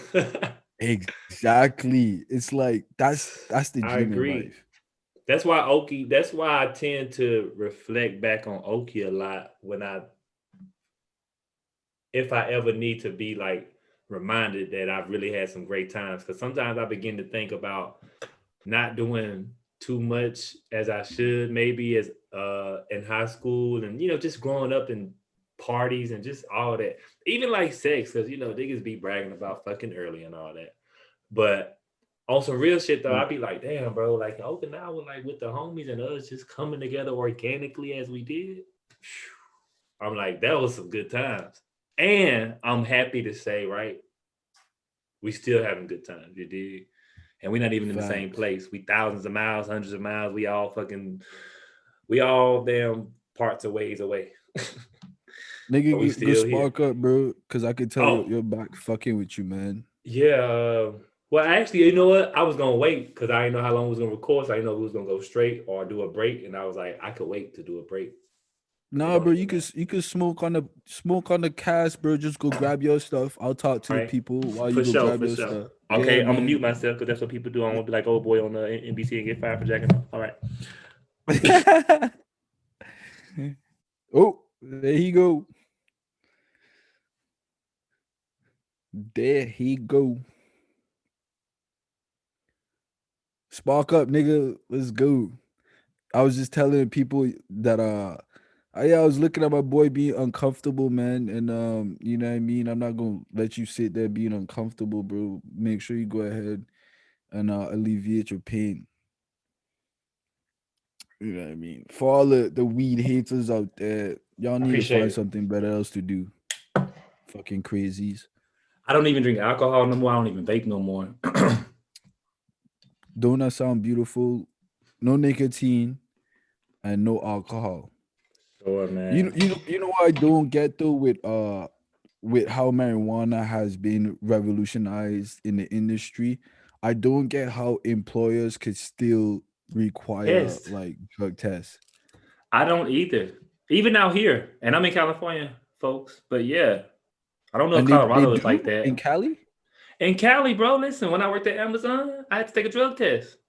exactly. It's like that's the I dream in agree. life. That's why Oki. That's why I tend to reflect back on Oki a lot when I, if I ever need to be like reminded that I've really had some great times. Because sometimes I begin to think about not doing too much as I should, maybe as in high school, and just growing up in parties and just all that. Even like sex, because niggas be bragging about fucking early and all that. But on some real shit though, I'd be like, damn, bro, like Okinawa, like with the homies and us just coming together organically as we did. I'm like, that was some good times. And I'm happy to say, right, we still having good times, you dig? And we're not even in the same Facts. place. We thousands of miles, hundreds of miles. We all damn parts of ways away. Nigga, But we go still here. spark up, bro. Cause I could tell Oh, you're back fucking with you, man. yeah. Well, actually, you know what? I was gonna wait because I didn't know how long we was gonna record. So I didn't know if we was gonna go straight or do a break. And I was like, I could wait to do a break. It Nah, don't bro, even matter. you could smoke on the cast, bro. Just go grab your stuff. I'll talk to All the right. people while you For go sure, grab for your sure. stuff. Yeah, Okay, I'm gonna mute man. myself because that's what people do. I want to be like old boy on the NBC and get fired for jacking off. All right. Oh, there he go. There he go. Spark up, nigga. Let's go. I was just telling people that yeah, I was looking at my boy being uncomfortable, man, and you know what I mean. I'm not gonna let you sit there being uncomfortable, bro. Make sure you go ahead and alleviate your pain. You know what I mean. For all the weed haters out there, y'all I need to appreciate find it. something better else to do. Fucking crazies. I don't even drink alcohol no more. I don't even vape no more. Don't that sound beautiful? No nicotine and no alcohol. Sure, man. You know what I don't get though with how marijuana has been revolutionized in the industry. I don't get how employers could still require Test. like drug tests. I don't either. Even out here, and I'm in California, folks. But yeah, I don't know if And they Colorado is like do in that. Cali? In Cali, bro, listen, when I worked at Amazon, I had to take a drug test. Oh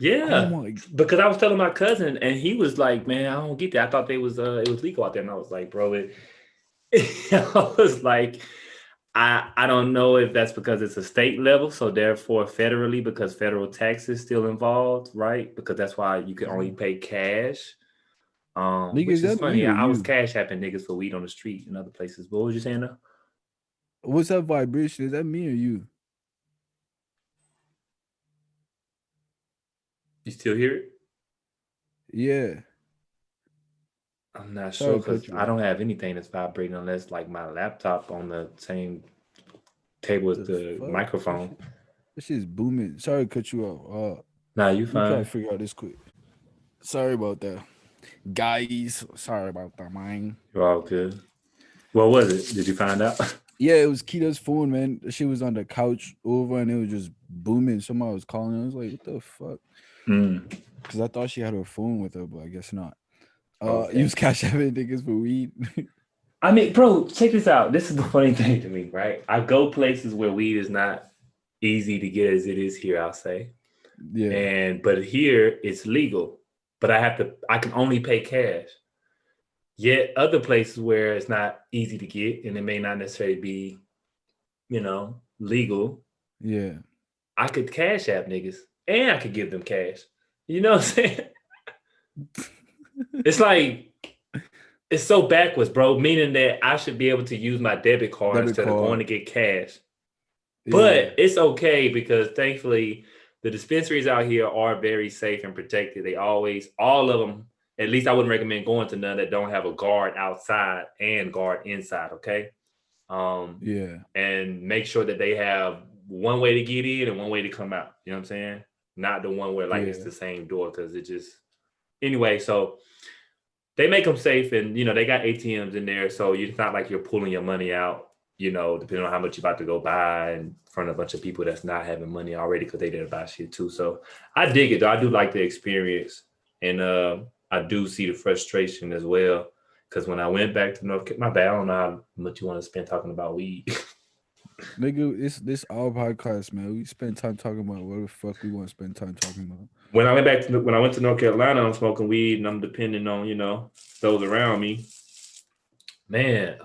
Yeah, my because I was telling my cousin, and he was like, "Man, I don't get that. I thought it was legal out there." And I was like, "Bro, it." I was like, I don't know if that's because it's a state level, so therefore federally, because federal tax is still involved, right? Because that's why you can only pay cash. nigga, Which is is that me funny. or I was you? cash apping niggas for weed on the street and other places. But what was you saying though? What's that vibration? Is that me or you? You still hear it? Yeah. I'm not Sorry sure to cut because you I off. don't have anything that's vibrating unless like my laptop on the same table as The the fuck? microphone. This shit's booming. Sorry to cut you off. Nah, you Let me try to fine. figure out this quick. Sorry about that. Guys, sorry about that, man. You're all good. What was it? Did you find out? Yeah, it was Kita's phone, man. She was on the couch over and it was just booming. Somebody was calling. I was like, what the fuck? Mm, Because I thought she had her phone with her, but I guess not. okay. Use Cash App and niggas for weed. I mean, bro, check this out. This is the funny thing to me, right? I go places where weed is not easy to get as it is here, I'll say. Yeah, And but here it's legal, but I can only pay cash. Yet other places where it's not easy to get and it may not necessarily be, legal, yeah. I could cash app niggas and I could give them cash. You know what I'm saying? It's like it's so backwards, bro. Meaning that I should be able to use my debit card Debit instead of going to card. get cash. Yeah, But it's okay because thankfully the dispensaries out here are very safe and protected. They always, all of them, at least I wouldn't recommend going to none that don't have a guard outside and guard inside, okay? Um, yeah, and make sure that they have one way to get in and one way to come out. You know what I'm saying? Not the one where like it's yeah, the same door because it just anyway. So they make them safe, and they got ATMs in there, so it's not like you're pulling your money out. Depending on how much you're about to go buy in front of a bunch of people that's not having money already because they didn't buy shit too. So I dig it though. I do like the experience, and I do see the frustration as well. Because when I went back to North Carolina, my bad, I don't know how much you want to spend talking about weed. nigga. It's this our podcast, man. We spend time talking about what the fuck we want to spend time talking about. When I went to North Carolina, I'm smoking weed and I'm depending on those around me. Man,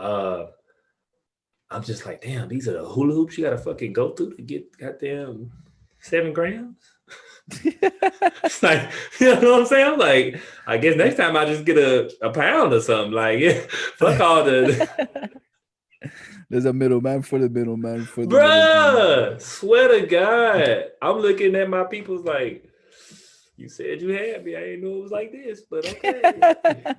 I'm just like, damn, these are the hula hoops you gotta fucking go through to get goddamn 7 grams. It's like, you know what I'm saying? I'm like, I guess next time I just get a pound or something. Like, yeah, fuck all the There's a middleman for the middleman for the middleman. bruh. Swear to God, I'm looking at my people's like, you said you had me. I didn't know it was like this, but okay.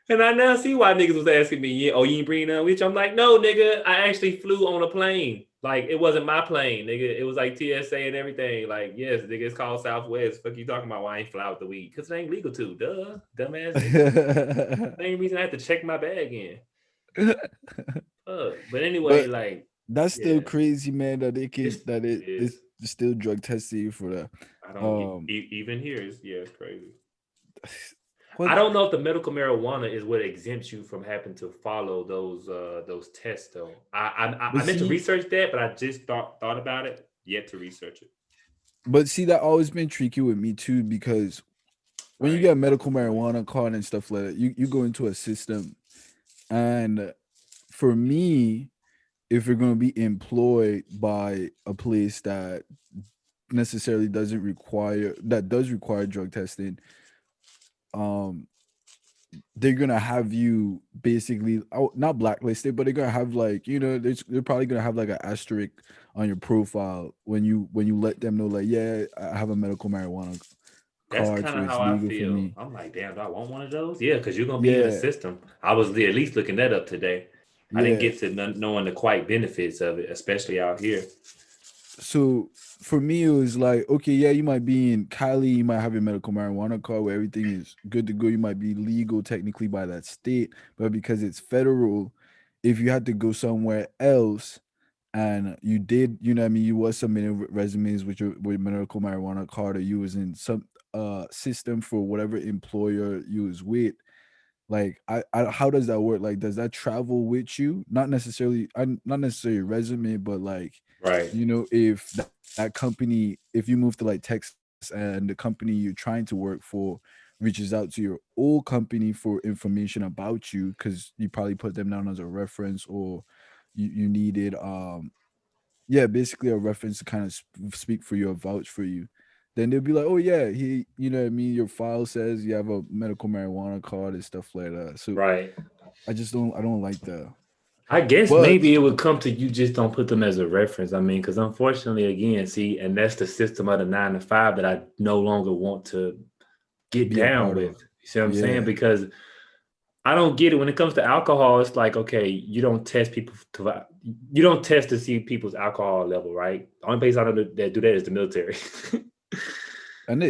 And I now see why niggas was asking me, yeah, oh, you ain't bringing none with you? I'm like, no, nigga, I actually flew on a plane. Like, it wasn't my plane, nigga. It was like TSA and everything. Like, yes, nigga, it's called Southwest. Fuck you talking about why I ain't fly with the weed? Because it ain't legal to, duh, dumbass nigga. Same reason I had to check my bag in. But anyway, But like, that's still yeah, crazy, man. That they can that it it's is. still drug testing you for that. I don't Um, even here. It's crazy. what I don't know if the medical marijuana is what exempts you from having to follow those tests though. I but meant to see, research that, but I just thought about it. Yet to research it. that always been tricky with me too because when you Right. get a medical marijuana card and stuff like that, you go into a system and for me, if you're going to be employed by a place that necessarily does require drug testing, um they're gonna have you basically not blacklisted, but they're gonna have like, they're probably gonna have like an asterisk on your profile when you let them know, like, yeah, I have a medical marijuana That's card, kind so of it's how I legal for feel. me. I'm like, damn, do I want one of those? Yeah, because you're gonna be in the Yeah, system. I was at least looking that up today. I didn't yeah. get to knowing the quite benefits of it, especially out here. So for me, it was like, okay, yeah, you might be in Cali, you might have your medical marijuana card where everything is good to go. You might be legal technically by that state, but because it's federal, if you had to go somewhere else and you did, what I mean, you was submitting resumes with your medical marijuana card, or you was in some system for whatever employer you was with, like, how does that work? Like, does that travel with you? Not necessarily a resume, but like, Right, if that company, if you move to like Texas and the company you're trying to work for reaches out to your old company for information about you, because you probably put them down as a reference, or you needed, yeah, basically a reference to kind of speak for you or vouch for you. Then they'll be like, oh yeah, he, what I mean, your file says you have a medical marijuana card and stuff like that. So right. I don't like that. I guess But maybe it would come to you just don't put them as a reference. I mean, because unfortunately, again, see, and that's the system of the 9 to 5 that I no longer want to get be a down part with. of. You see what I'm saying? Yeah. Because I don't get it when it comes to alcohol. It's like, okay, you don't test to see people's alcohol level, right? The only place I know that do that is the military. And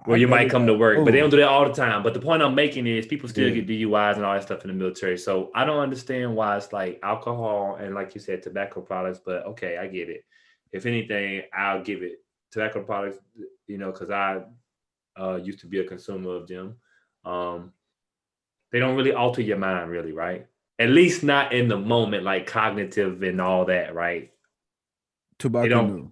Where I you never might come to got, work, but they oh, don't do that all the time. But the point I'm making is people still yeah. get DUIs and all that stuff in the military. So I don't understand why it's like alcohol and, like you said, tobacco products. But okay, I get it. If anything, I'll give it tobacco products. Because I used to be a consumer of them. Um, they don't really alter your mind, really, right? At least not in the moment, like cognitive and all that, right? They Tobacco, don't. no.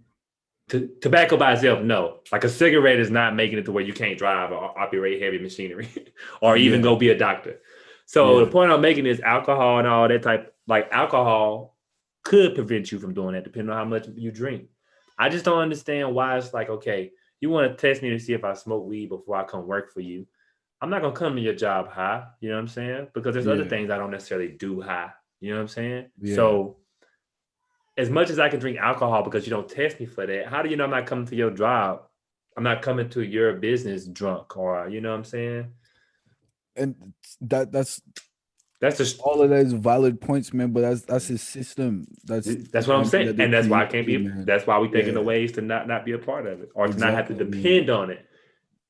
Tobacco by itself, no. Like a cigarette is not making it to where you can't drive or operate heavy machinery or even Yeah. go be a doctor. So the Yeah. point I'm making is alcohol and all that type, like alcohol could prevent you from doing that depending on how much you drink. I just don't understand why it's like, okay, you want to test me to see if I smoke weed before I come work for you. I'm not gonna come to your job high, you know what I'm saying? Because there's other Yeah. things I don't necessarily do high, you know what I'm saying? Yeah. So as much as I can drink alcohol because you don't test me for that, how do you know I'm not coming to your job? I'm not coming to your business drunk, or you know what I'm saying? And that's That's just all of that is valid points, man. But that's his system. That's, that's what I'm saying, that they and that's why I can't created, be. man. That's why we thinking Yeah. of ways to not be a part of it, or to not have to Exactly, man. depend on it.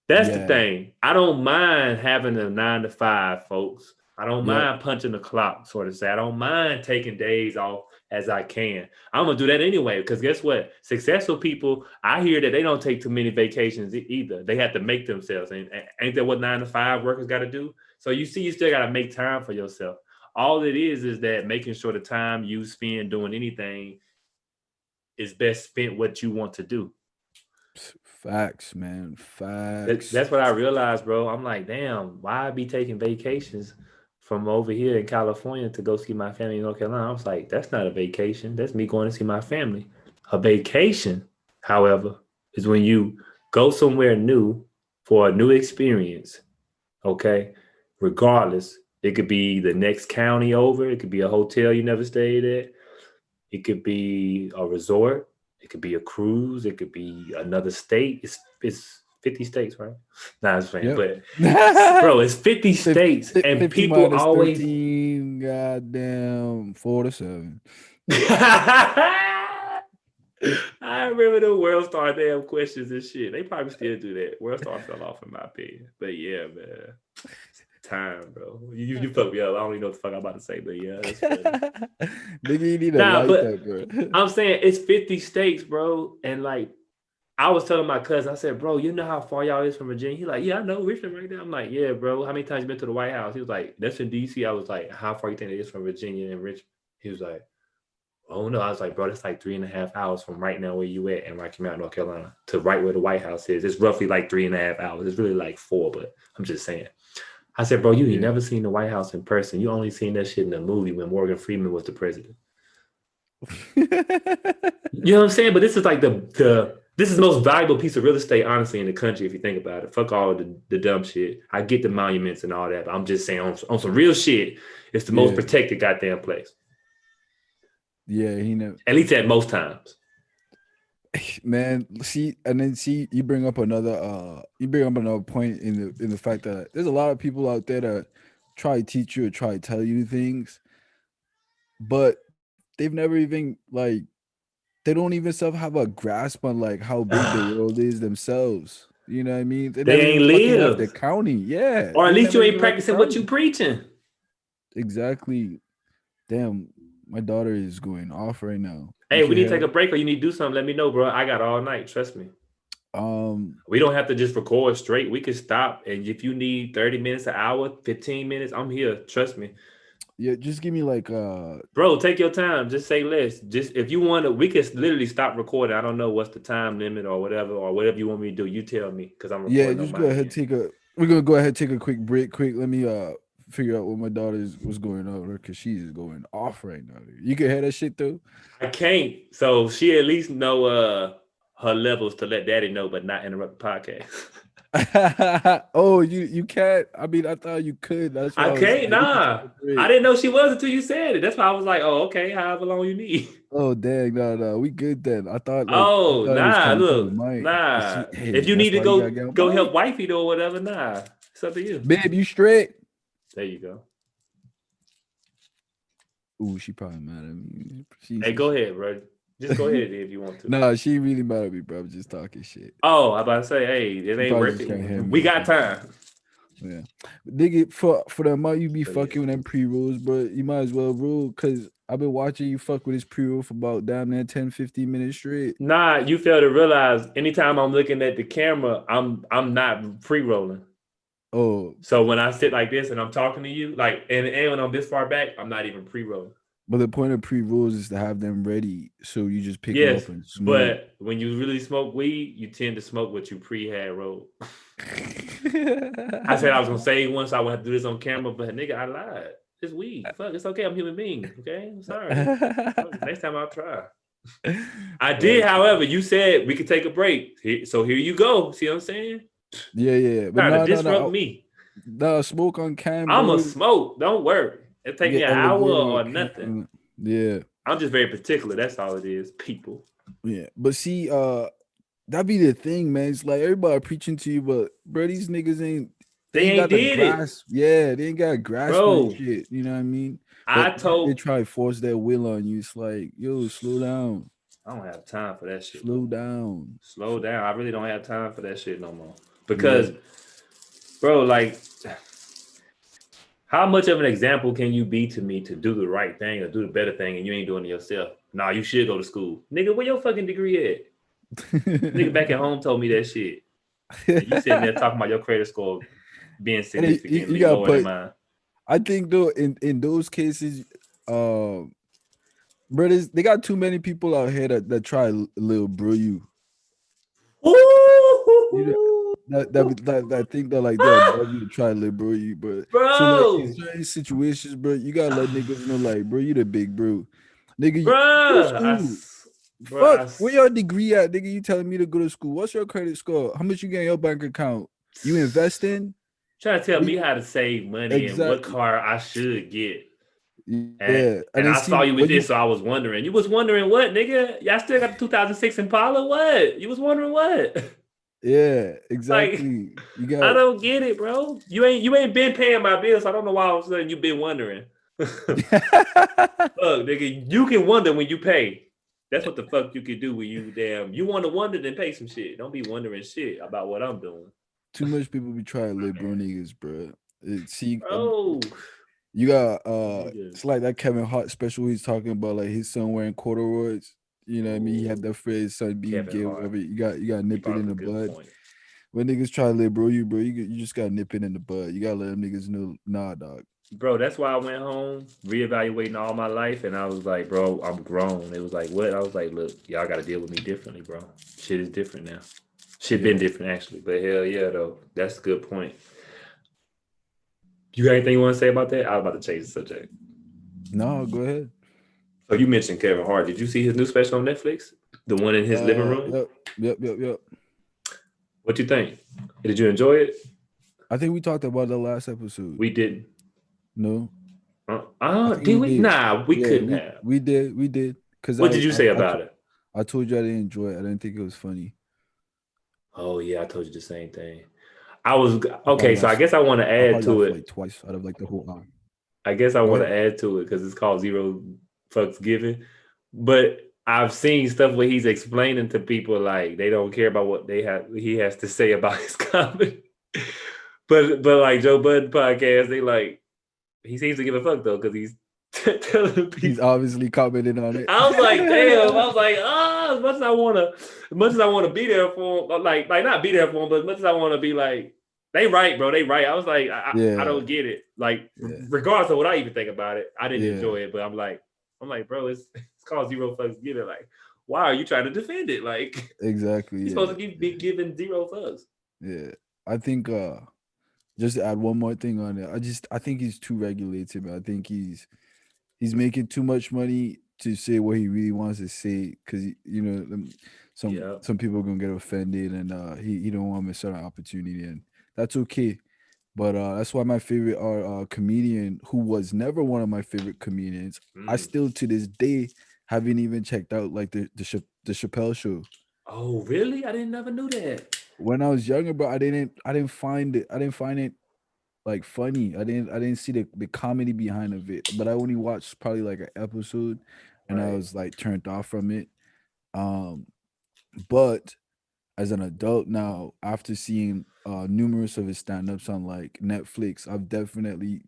That's the Yeah. thing. I don't mind having a 9 to 5, folks. I don't Yep. mind punching the clock, sort of say. I don't mind taking days off as I can. I'm gonna do that anyway, because guess what? Successful people, I hear that they don't take too many vacations either. They have to make themselves. And ain't that what 9 to 5 workers got to do? So you see, you still got to make time for yourself. All it is that making sure the time you spend doing anything is best spent what you want to do. Facts, man. Facts. That's what I realized, bro. I'm like, damn, why I be taking vacations from over here in California to go see my family in North Carolina? I was like, that's not a vacation. That's me going to see my family. A vacation, however, is when you go somewhere new for a new experience. Okay. Regardless, it could be the next county over, it could be a hotel you never stayed at, it could be a resort. It could be a cruise. It could be another state. It's 50 states, right? Nah, I'm saying, Yep. but bro, it's 50 states, and 50 people minus always 13, goddamn, 4 to 7. I remember the World Star damn questions and shit. They probably still do that. World Star fell off in my opinion. But yeah, man. Time, bro. You fucked me up. I don't even know what the fuck I'm about to say, but yeah, that's funny. Nigga, you need to Nah, light but that, bro. I'm saying it's 50 states, bro. And like I was telling my cousin, I said, bro, you know how far y'all is from Virginia? He like, yeah, I know Richmond right there. I'm like, yeah, bro. How many times you been to the White House? He was like, that's in DC. I was like, how far you think it is from Virginia and Richmond? He was like, oh no. I was like, bro, that's like 3.5 hours from right now where you at in Rocky Mount, North Carolina, to right where the White House is. It's roughly like 3.5 hours. It's really like 4, but I'm just saying. I said, bro, you ain't Yeah. never seen the White House in person. You only seen that shit in the movie when Morgan Freeman was the president. You know what I'm saying? But this is like this is the most valuable piece of real estate, honestly, in the country, if you think about it. Fuck all the dumb shit. I get the monuments and all that, but I'm just saying on some real shit, it's the most Yeah. protected goddamn place. Yeah, he never. At least at most times. Man, see, and then see, you bring up another point in the fact that there's a lot of people out there that try to teach you or try to tell you things, but they've never even like they don't even self have a grasp on like how big the world is themselves. You know what I mean? They They never ain't even fucking left the live. county. Yeah, Or at they least you never ain't even left the practicing what you county. preaching. Exactly. Damn, my daughter is going off right now. You Hey, we can need to hear take a break or you need to do something. Let me know, bro. I got all night. Trust me. her? We don't have to just record straight. We can stop. And if you need 30 minutes, an hour, 15 minutes, I'm here. Trust me. Yeah, just give me like Bro, take your time. Just say less. Just if you want to, we can literally stop recording. I don't know what's the time limit or whatever you want me to do. You tell me because I'm yeah, recording on just my go ahead, end. we're gonna go ahead, take a quick break. Quick, let me figure out what my daughter's what's going on with her because she is going off right now. Dude. You can hear that shit though. I can't. So she at least know her levels to let daddy know, but not interrupt the podcast. Oh, you can't. I mean, I thought you could. That's why I I was can't, like, we can take nah. a I break. didn't know she was until you said it. That's why I was like, oh, okay, however long you need. Oh dang, no, we good then. I Oh, thought he was nah, trying to tell look, Mike. nah. See, If hey, you need that's to why you gotta get on go help Mike. wifey though or whatever, nah. It's up to you. Babe, you straight? There you go. Ooh, she probably mad at me. Hey, go ahead, bro. Just go ahead if you want to. Nah, she really mad at me, bro. I'm just talking shit. Oh, I about to say, hey, it She ain't probably worth just it. can't hear me We or got something. time. Yeah, nigga, for the amount you be But yeah. fucking with them pre rolls, bro, you might as well rule because I've been watching you fuck with this pre roll for about damn near 10, 15 minutes straight. Nah, you fail to realize anytime I'm looking at the camera, I'm not pre-rolling. Oh, So when I sit like this and I'm talking to you, like and when I'm this far back, I'm not even pre-rolling. but the point of pre rolls is to have them ready so you just pick them Yes, up and smoke. but when you really smoke weed, you tend to smoke what you pre-had rolled. I said I was gonna say once I would have to do this on camera, but nigga, I lied. It's weed. Fuck, it's okay. I'm a human being. Okay, I'm sorry. Next time I'll try. I did, Fuck. however, you said we could take a break. So here you go. See what I'm saying? Yeah. But Trying to no, disrupt me. no, smoke on cam, I'm a bro. smoke. Don't worry. It take me Get an hour elevated or on nothing. cam. Yeah. I'm just very particular. That's all it is. People. Yeah. But see, that be the thing, man. It's like everybody preaching to you, but bro, these niggas they They ain't ain't got the did it. grasp. Yeah, they ain't got a grasp on this Bro, shit. You know what I mean? I But they told try to force their will on you. It's like, yo, slow down. I don't have time for that shit no Slow more. down. Slow down. I really don't have time for that shit no more. Yeah. Because, bro, like, how much of an example can you be to me to do the right thing or do the better thing and you ain't doing it yourself? Nah, you should go to school. Nigga, where your fucking degree at? Nigga back at home told me that shit. And you sitting there talking about your credit score being And you significantly gotta lower than put mine. I think though in those cases, brothers, they got too many people out here that try little bro you. You know, that think that like they're above you to try to liberal you, bro. So like in Bro, certain situations, bro, you gotta let niggas know, like, bro, you the big bro. Nigga, you go to bruh, school. bro, Fuck, where your degree at, nigga? You telling me to go to school? What's your credit score? How much you get in your bank account? You invest in? trying to tell We me how to save money and what exactly, car I should get. And, yeah. And and then I saw see you with when this, you so I was wondering. You was wondering what, nigga? Y'all still got the 2006 Impala? What? You was wondering what? yeah, Like, exactly. You I got don't get it, bro. You ain't been paying my bills. So I don't know why all of a sudden you've been wondering. Look, nigga, you can wonder when you pay. That's what the fuck you can do when you want to wonder, then pay some shit. Don't be wondering shit about what I'm doing. too much people be trying to live bro niggas, bro. See, Bro, you got nigga, it's like that Kevin Hart special. He's talking about like his son wearing corduroys. You know what I mean? He had that phrase, son being Kevin gay, Hart. whatever. You gotta He nip it brought in up a the good bud. point. When niggas try to live bro, you just gotta nip it in the bud. You gotta let them niggas know, nah, dog. Bro, that's why I went home, reevaluating all my life, and I was like, bro, I'm grown. It was like, what? I was like, look, y'all got to deal with me differently, bro. Shit is different now. Shit been Yeah. different, actually. But hell yeah, though. That's a good point. You got anything you want to say about that? I was about to change the subject. No, go ahead. So you mentioned Kevin Hart. Did you see his new special on Netflix? The one in his living room? Yep, yep. What you think? Did you enjoy it? I think we talked about the last episode. We didn't. No, I think Did we we? did. Nah, we Yeah, couldn't have. we did. Because What did you say about it? I told you I didn't enjoy it. I didn't think it was funny. Oh yeah, I told you the same thing. I was I probably okay. So I laughed. guess I want to I add probably to laughed it. like twice out of like the whole hour. I guess I Go want to ahead. add to it because it's called Zero Fucks Given. But I've seen stuff where he's explaining to people like they don't care about what he has to say about his comedy. but like Joe Budden podcast, they like he seems to give a fuck though because he's telling people. He's obviously commenting on it. I was like, damn. I was like, as much as I wanna be there for him, like not be there for him, but as much as I want to be like, they right, bro, they right. I was like, I don't get it. Like, regardless of what I even think about it, I didn't enjoy it. But I'm like, bro, it's called Zero Fucks Given. Like, why are you trying to defend it? Like, exactly. You're supposed to be giving zero fucks. Yeah, I think just to add one more thing on it, I think he's too regulated, man. I think he's making too much money to say what he really wants to say because some people are gonna get offended and he don't want to miss out on opportunity, and that's okay. But that's why my favorite comedian, who was never one of my favorite comedians, I still to this day haven't even checked out like the Chappelle Show. Oh really? I never knew that. When I was younger, bro, I didn't find it like funny. I didn't see the comedy behind of it. But I only watched probably like an episode and I was like turned off from it. But as an adult now, after seeing numerous of his stand-ups on like Netflix, I definitely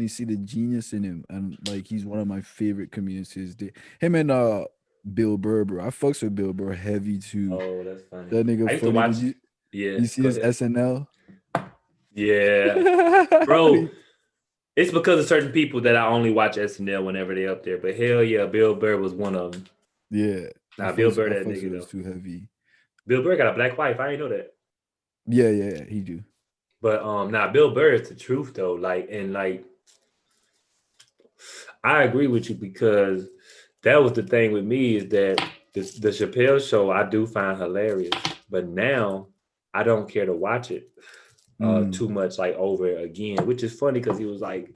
see the genius in him, and like he's one of my favorite comedians to this day. Him and Bill Burr, bro. I fucks with Bill Burr heavy too. Oh, that's funny. That nigga I used funny. to watch. You see his SNL? Yeah, bro. It's because of certain people that I only watch SNL whenever they're up there. But hell yeah, Bill Burr was one of them. Yeah. Nah, Bill Burr, that nigga was too heavy. Bill Burr got a black wife. I didn't know that. Yeah, he do. But Bill Burr is the truth though. Like, I agree with you because that was the thing with me is that the Chappelle Show I do find hilarious, but now I don't care to watch it too much like over again, which is funny because he was like,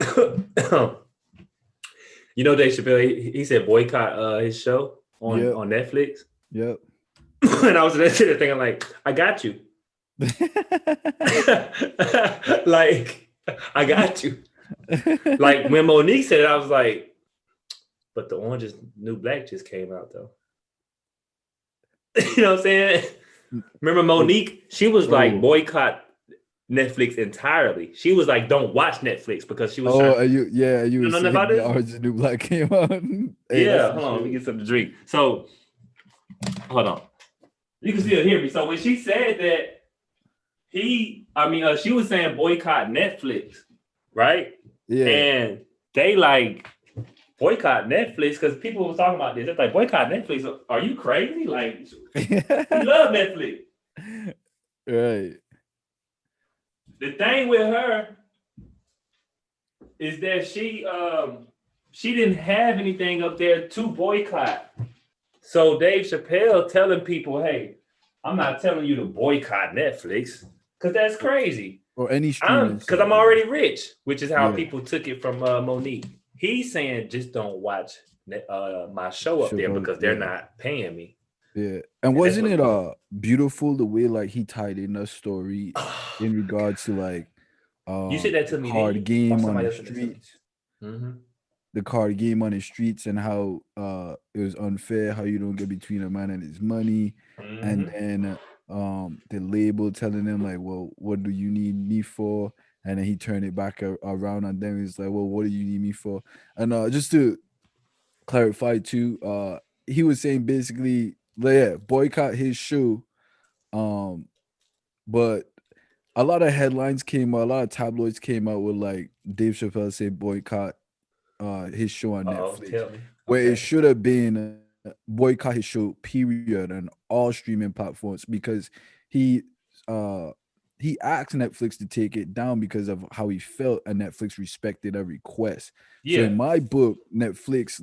you know, Dave Chappelle, he said boycott his show on Netflix. Yep. And I was sitting thinking like, I got you. Like, I got you. Like when Monique said it, I was like, but the Orange is New Black just came out though. You know what I'm saying? Remember Monique? She was like boycott Netflix entirely. She was like, don't watch Netflix because she was. You know about this? The Orange is New Black came out. Hey, hold on, let me get something to drink. So, hold on. You can still hear me. So when she said that, she was saying boycott Netflix, right? Yeah. And they like boycott Netflix because people were talking about this. It's like boycott Netflix. Are you crazy? Like, we love Netflix. Right. The thing with her is that she didn't have anything up there to boycott. So Dave Chappelle telling people, hey, I'm not telling you to boycott Netflix because that's crazy. Or any streaming. Because I'm already rich, which is how people took it from Monique. He's saying just don't watch my show up there because they're not paying me. Yeah. And wasn't it beautiful the way like he tied in a story in regards to like you said that to me, card game on the streets. The card game on the streets and how it was unfair, how you don't get between a man and his money. And then the label telling him like, well, what do you need me for? And then he turned it back around on them. He's like, well, what do you need me for? And just to clarify too, he was saying basically, boycott his show. But a lot of headlines came out, a lot of tabloids came out with like Dave Chappelle said boycott his show on Netflix, where it should have been boycott his show period on all streaming platforms because he he asked Netflix to take it down because of how he felt, and Netflix respected a request. So Yeah, in my book, Netflix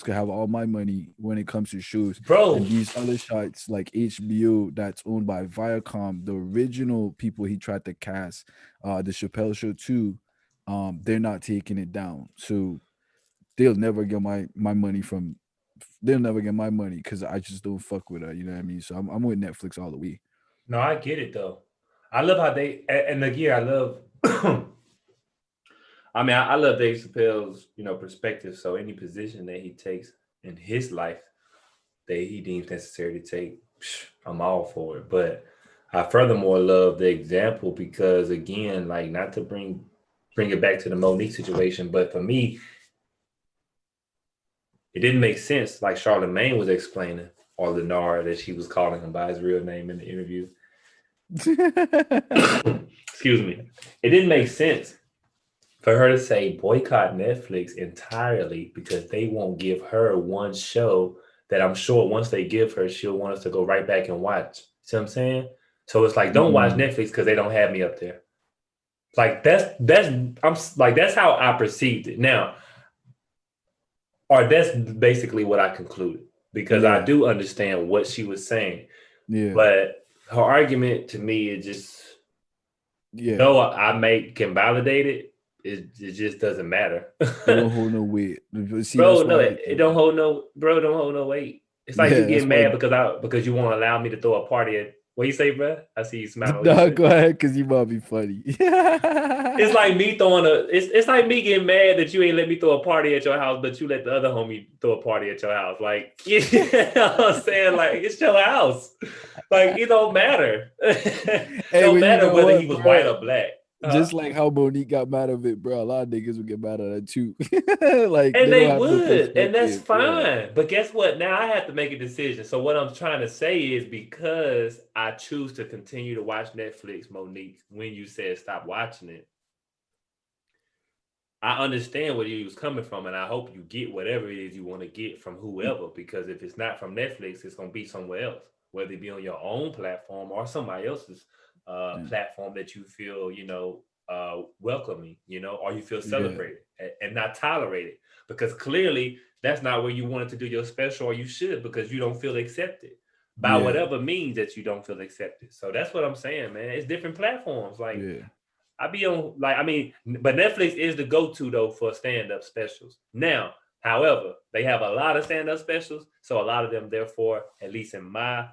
could have all my money when it comes to shows, bro. and these other sites like HBO that's owned by Viacom, the original people he tried to cast, the Chappelle Show too, they're not taking it down. So they'll never get my money from. They'll never get my money because I just don't fuck with her. You know what I mean? So I'm with Netflix all the way. No, I get it though. I love how they and again, I love. I mean, I love Dave Chappelle's perspective. So any position that he takes in his life that he deems necessary to take, I'm all for it. But I furthermore love the example because again, like not to bring it back to the Monique situation, but for me, it didn't make sense. Like Charlemagne was explaining, or Lenard, that she was calling him by his real name in the interview. Excuse me. It didn't make sense for her to say boycott Netflix entirely because they won't give her one show that I'm sure once they give her, she'll want us to go right back and watch. See what I'm saying? So it's like, don't watch Mm, Netflix because they don't have me up there. Like that's how I perceived it. Now, or that's basically what I concluded because I yeah, do understand what she was saying, yeah, but her argument to me is just yeah. though can validate it, it just doesn't matter. It don't hold no weight. See, Bro, that's no, why. it don't hold no don't hold no weight. It's like you Yeah, getting that's why. mad because you won't allow me to throw a party at what you say, bro? I see you smiling. What you No, say? go ahead, cause you might be funny. It's like me throwing it's like me getting mad that you ain't let me throw a party at your house, but you let the other homie throw a party at your house. Like, you know what I'm saying? Like, it's your house. Like, it don't matter. It Hey, don't but you matter know whether he what, was bro? white or black. Huh? Just like how Monique got mad of it, bro. A lot of niggas would get mad at that too. Like And they don't they have no would, and that's perspective. Yeah, fine. But guess what? Now I have to make a decision. So what I'm trying to say is because I choose to continue to watch Netflix, Monique, when you said stop watching it, I understand where you was coming from, and I hope you get whatever it is you want to get from whoever. Because if it's not from Netflix, it's gonna be somewhere else, whether it be on your own platform or somebody else's yeah, platform that you feel welcoming, or you feel yeah, celebrated and not tolerated. Because clearly that's not where you wanted to do your special, or you should, because you don't feel accepted by yeah, whatever means that you don't feel accepted. So that's what I'm saying, man. It's different platforms, like. yeah, I be on but Netflix is the go-to though for stand-up specials. Now, however, they have a lot of stand-up specials, so a lot of them, therefore, at least in my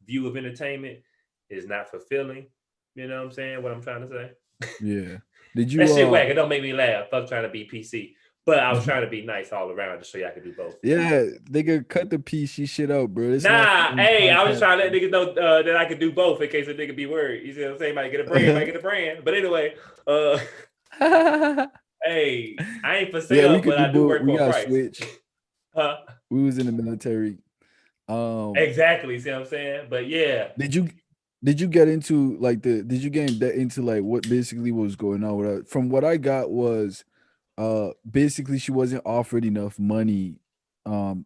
view of entertainment, is not fulfilling. You know what I'm saying? What I'm trying to say? yeah. Did That you shit whack. It don't make me laugh. Fuck trying to be PC. But I was trying to be nice all around to show you I could do both. yeah, they could cut the PC shit out, bro. It's not for Nah, them hey, I was just podcasts. trying to let niggas know that I could do both in case a nigga be worried. You see what I'm saying? Might get a brand, might get a brand. But anyway, uh hey, I ain't for Yeah, we sale, could but do I do both. work We for a got price. switch. Huh? We was in the military. Um, Exactly. See what I'm saying? But yeah. did you get into like did you get into like what basically was going on with her? From what I got was basically she wasn't offered enough money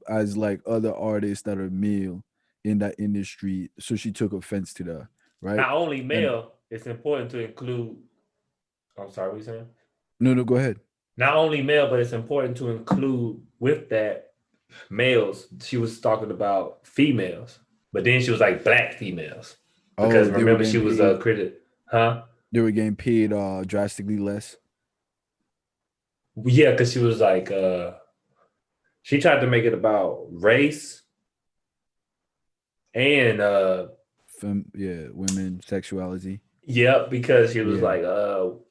as like other artists that are male in that industry, so she took offense to that, right? Not only And male, it's important to include. I'm sorry, what you saying? no, go ahead. Not only male, but it's important to include with that males. She was talking about females, but then she was like black females. Because Oh, remember, she was a critic. Huh? they were getting paid drastically less. Yeah, because she was like she tried to make it about race and Yeah, women, sexuality. yeah, because she was Yeah. like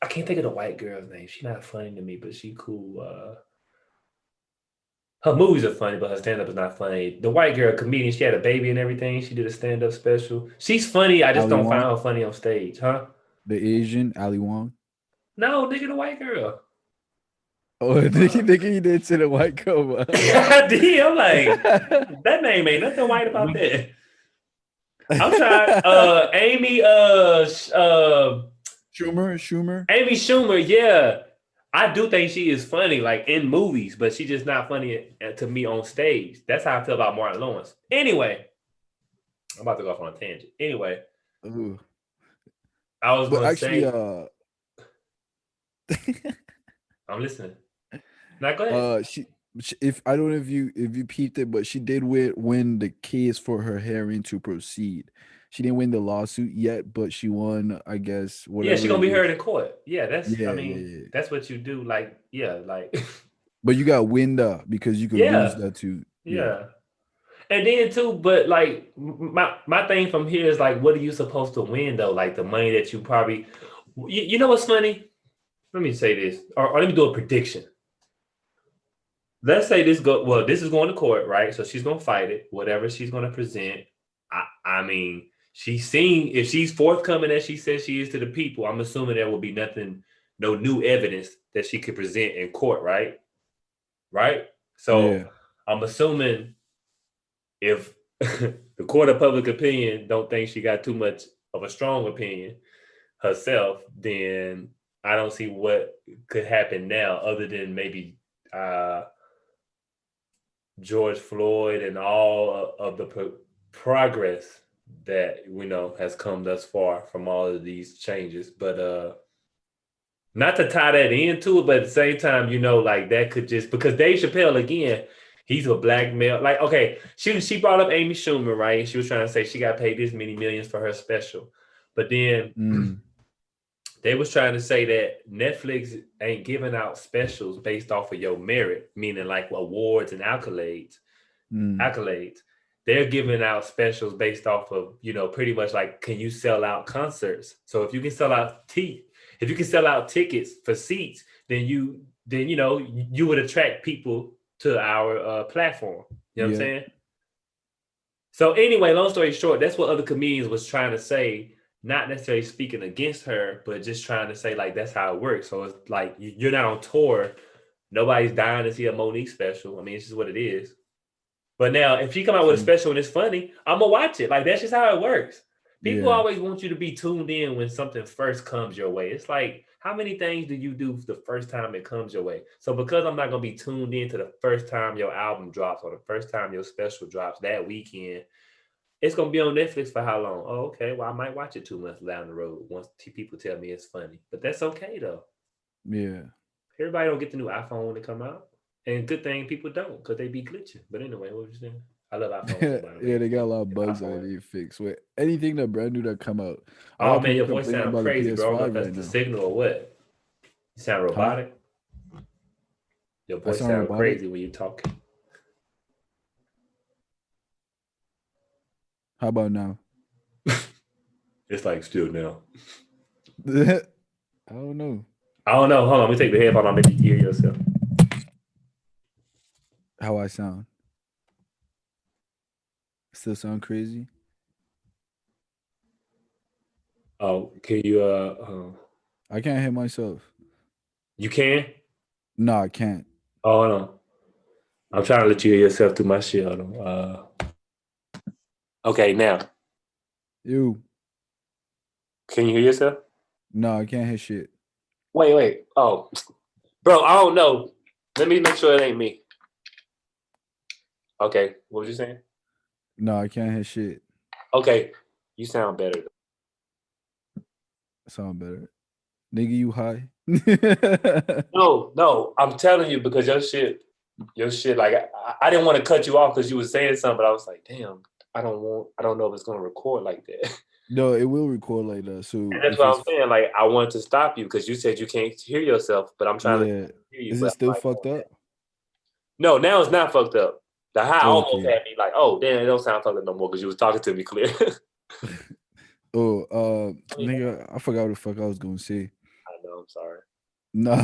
I can't think of the white girl's name. She's not funny to me, but she cool. Her movies are funny, but her stand-up is not funny. The white girl comedian, she had a baby and everything. She did a stand-up special. She's funny. I just Ali don't find Wong, her funny on stage, huh? the Asian Ali Wong. No, nigga, the white girl. Oh, nigga, you did to the white girl. Damn, like that name ain't nothing white about that. I'm trying. Schumer. Amy Schumer. Yeah, I do think she is funny, like in movies, but she's just not funny to me on stage. That's how I feel about Martin Lawrence. Anyway, I'm about to go off on a tangent. Anyway, Ooh. I was But gonna actually, say, I'm listening. Now go ahead. she if I don't know if you peeped it, but she did win the case for her hearing to proceed. She didn't win the lawsuit yet, but she won, I guess, Yeah, she whatever gonna it be is. heard in court. Yeah, that's. I Yeah, yeah, mean, yeah. that's what you do. Like, yeah, like, But you got win that because you could lose yeah, that too. Yeah. yeah. And then too, but like my thing from here is like, what are you supposed to win though? Like the money that you probably, you know what's funny? Let me say this, or let me do a prediction. Let's say this go well. This is going to court, right? So she's gonna fight it. Whatever she's gonna present. I mean, she's seen if she's forthcoming as she says she is to the people. I'm assuming there will be nothing, no new evidence that she could present in court, right? Right. So Yeah. I'm assuming if the court of public opinion don't think she got too much of a strong opinion herself, then I don't see what could happen now other than maybe uh, George Floyd and all of the progress that we know has come thus far from all of these changes. But not to tie that into it, but at the same time, like that could just because Dave Chappelle again, he's a black male. Like, okay, she brought up Amy Schumer, right? She was trying to say she got paid this many millions for her special, but then Mm, they was trying to say that Netflix ain't giving out specials based off of your merit, meaning like awards and mm. accolades. They're giving out specials based off of, pretty much like, can you sell out concerts? So if you can sell out if you can sell out tickets for seats, then you would attract people to our platform. You know what I'm Yep. saying? So anyway, long story short, that's what other comedians was trying to say, not necessarily speaking against her, but just trying to say like that's how it works. So it's like you're not on tour, nobody's dying to see a Monique special. I mean, it's just what it is. But now, if she come out with a True. special and it's funny, I'm gonna watch it. Like that's just how it works. People Yeah. always want you to be tuned in when something first comes your way. It's like, how many things do you do the first time it comes your way? So because I'm not gonna be tuned in to the first time your album drops or the first time your special drops that weekend, it's gonna be on Netflix for how long? Oh, okay. Well, I might watch it 2 months down the road once people tell me it's funny. But that's okay though. Yeah. Everybody don't get the new iPhone when it come out, and good thing people don't because they be glitching. But anyway, what was you saying? I love iPhones though, by the way. Yeah, they got a lot of If bugs that they iPhone. need to fix. With anything that brand new that come out, a lot Oh of man, people your voice complaining sound about the crazy, bro. I don't know if PS5 that's right the now. signal or what. You sound Huh? robotic. Your I voice sound sound robotic. crazy when you talk. How about now? It's like still now. I don't know I don't know. Hold on, let me take the headphone on. Maybe you can hear yourself. how I sound. Still sound crazy? Oh, can you? I can't hear myself. You can. No, I can't. Oh, hold on. I'm trying to let you hear yourself through my shit. Hold on. Okay, now You. can you hear yourself? No, I can't hear shit. Wait. Oh, bro, I don't know. Let me make sure it ain't me. Okay, what was you saying? No, I can't hear shit. Okay, you sound better. Sound better. Nigga, you high? No, I'm telling you because your shit. Like I didn't want to cut you off because you were saying something, but I was like, damn, I don't know if it's gonna record like that. No, it will record like that. And So that's if what I'm it's saying. Like I wanted to stop you because you said you can't hear yourself, but I'm trying to yeah, hear you. is it But I'm still like, fucked up? no, now it's not fucked up. The high almost Okay. had me like, oh damn, it don't sound fucked up no more because you was talking to me clear. Oh, I nigga, I forgot what the fuck I was gonna say. know. I'm sorry. Nah,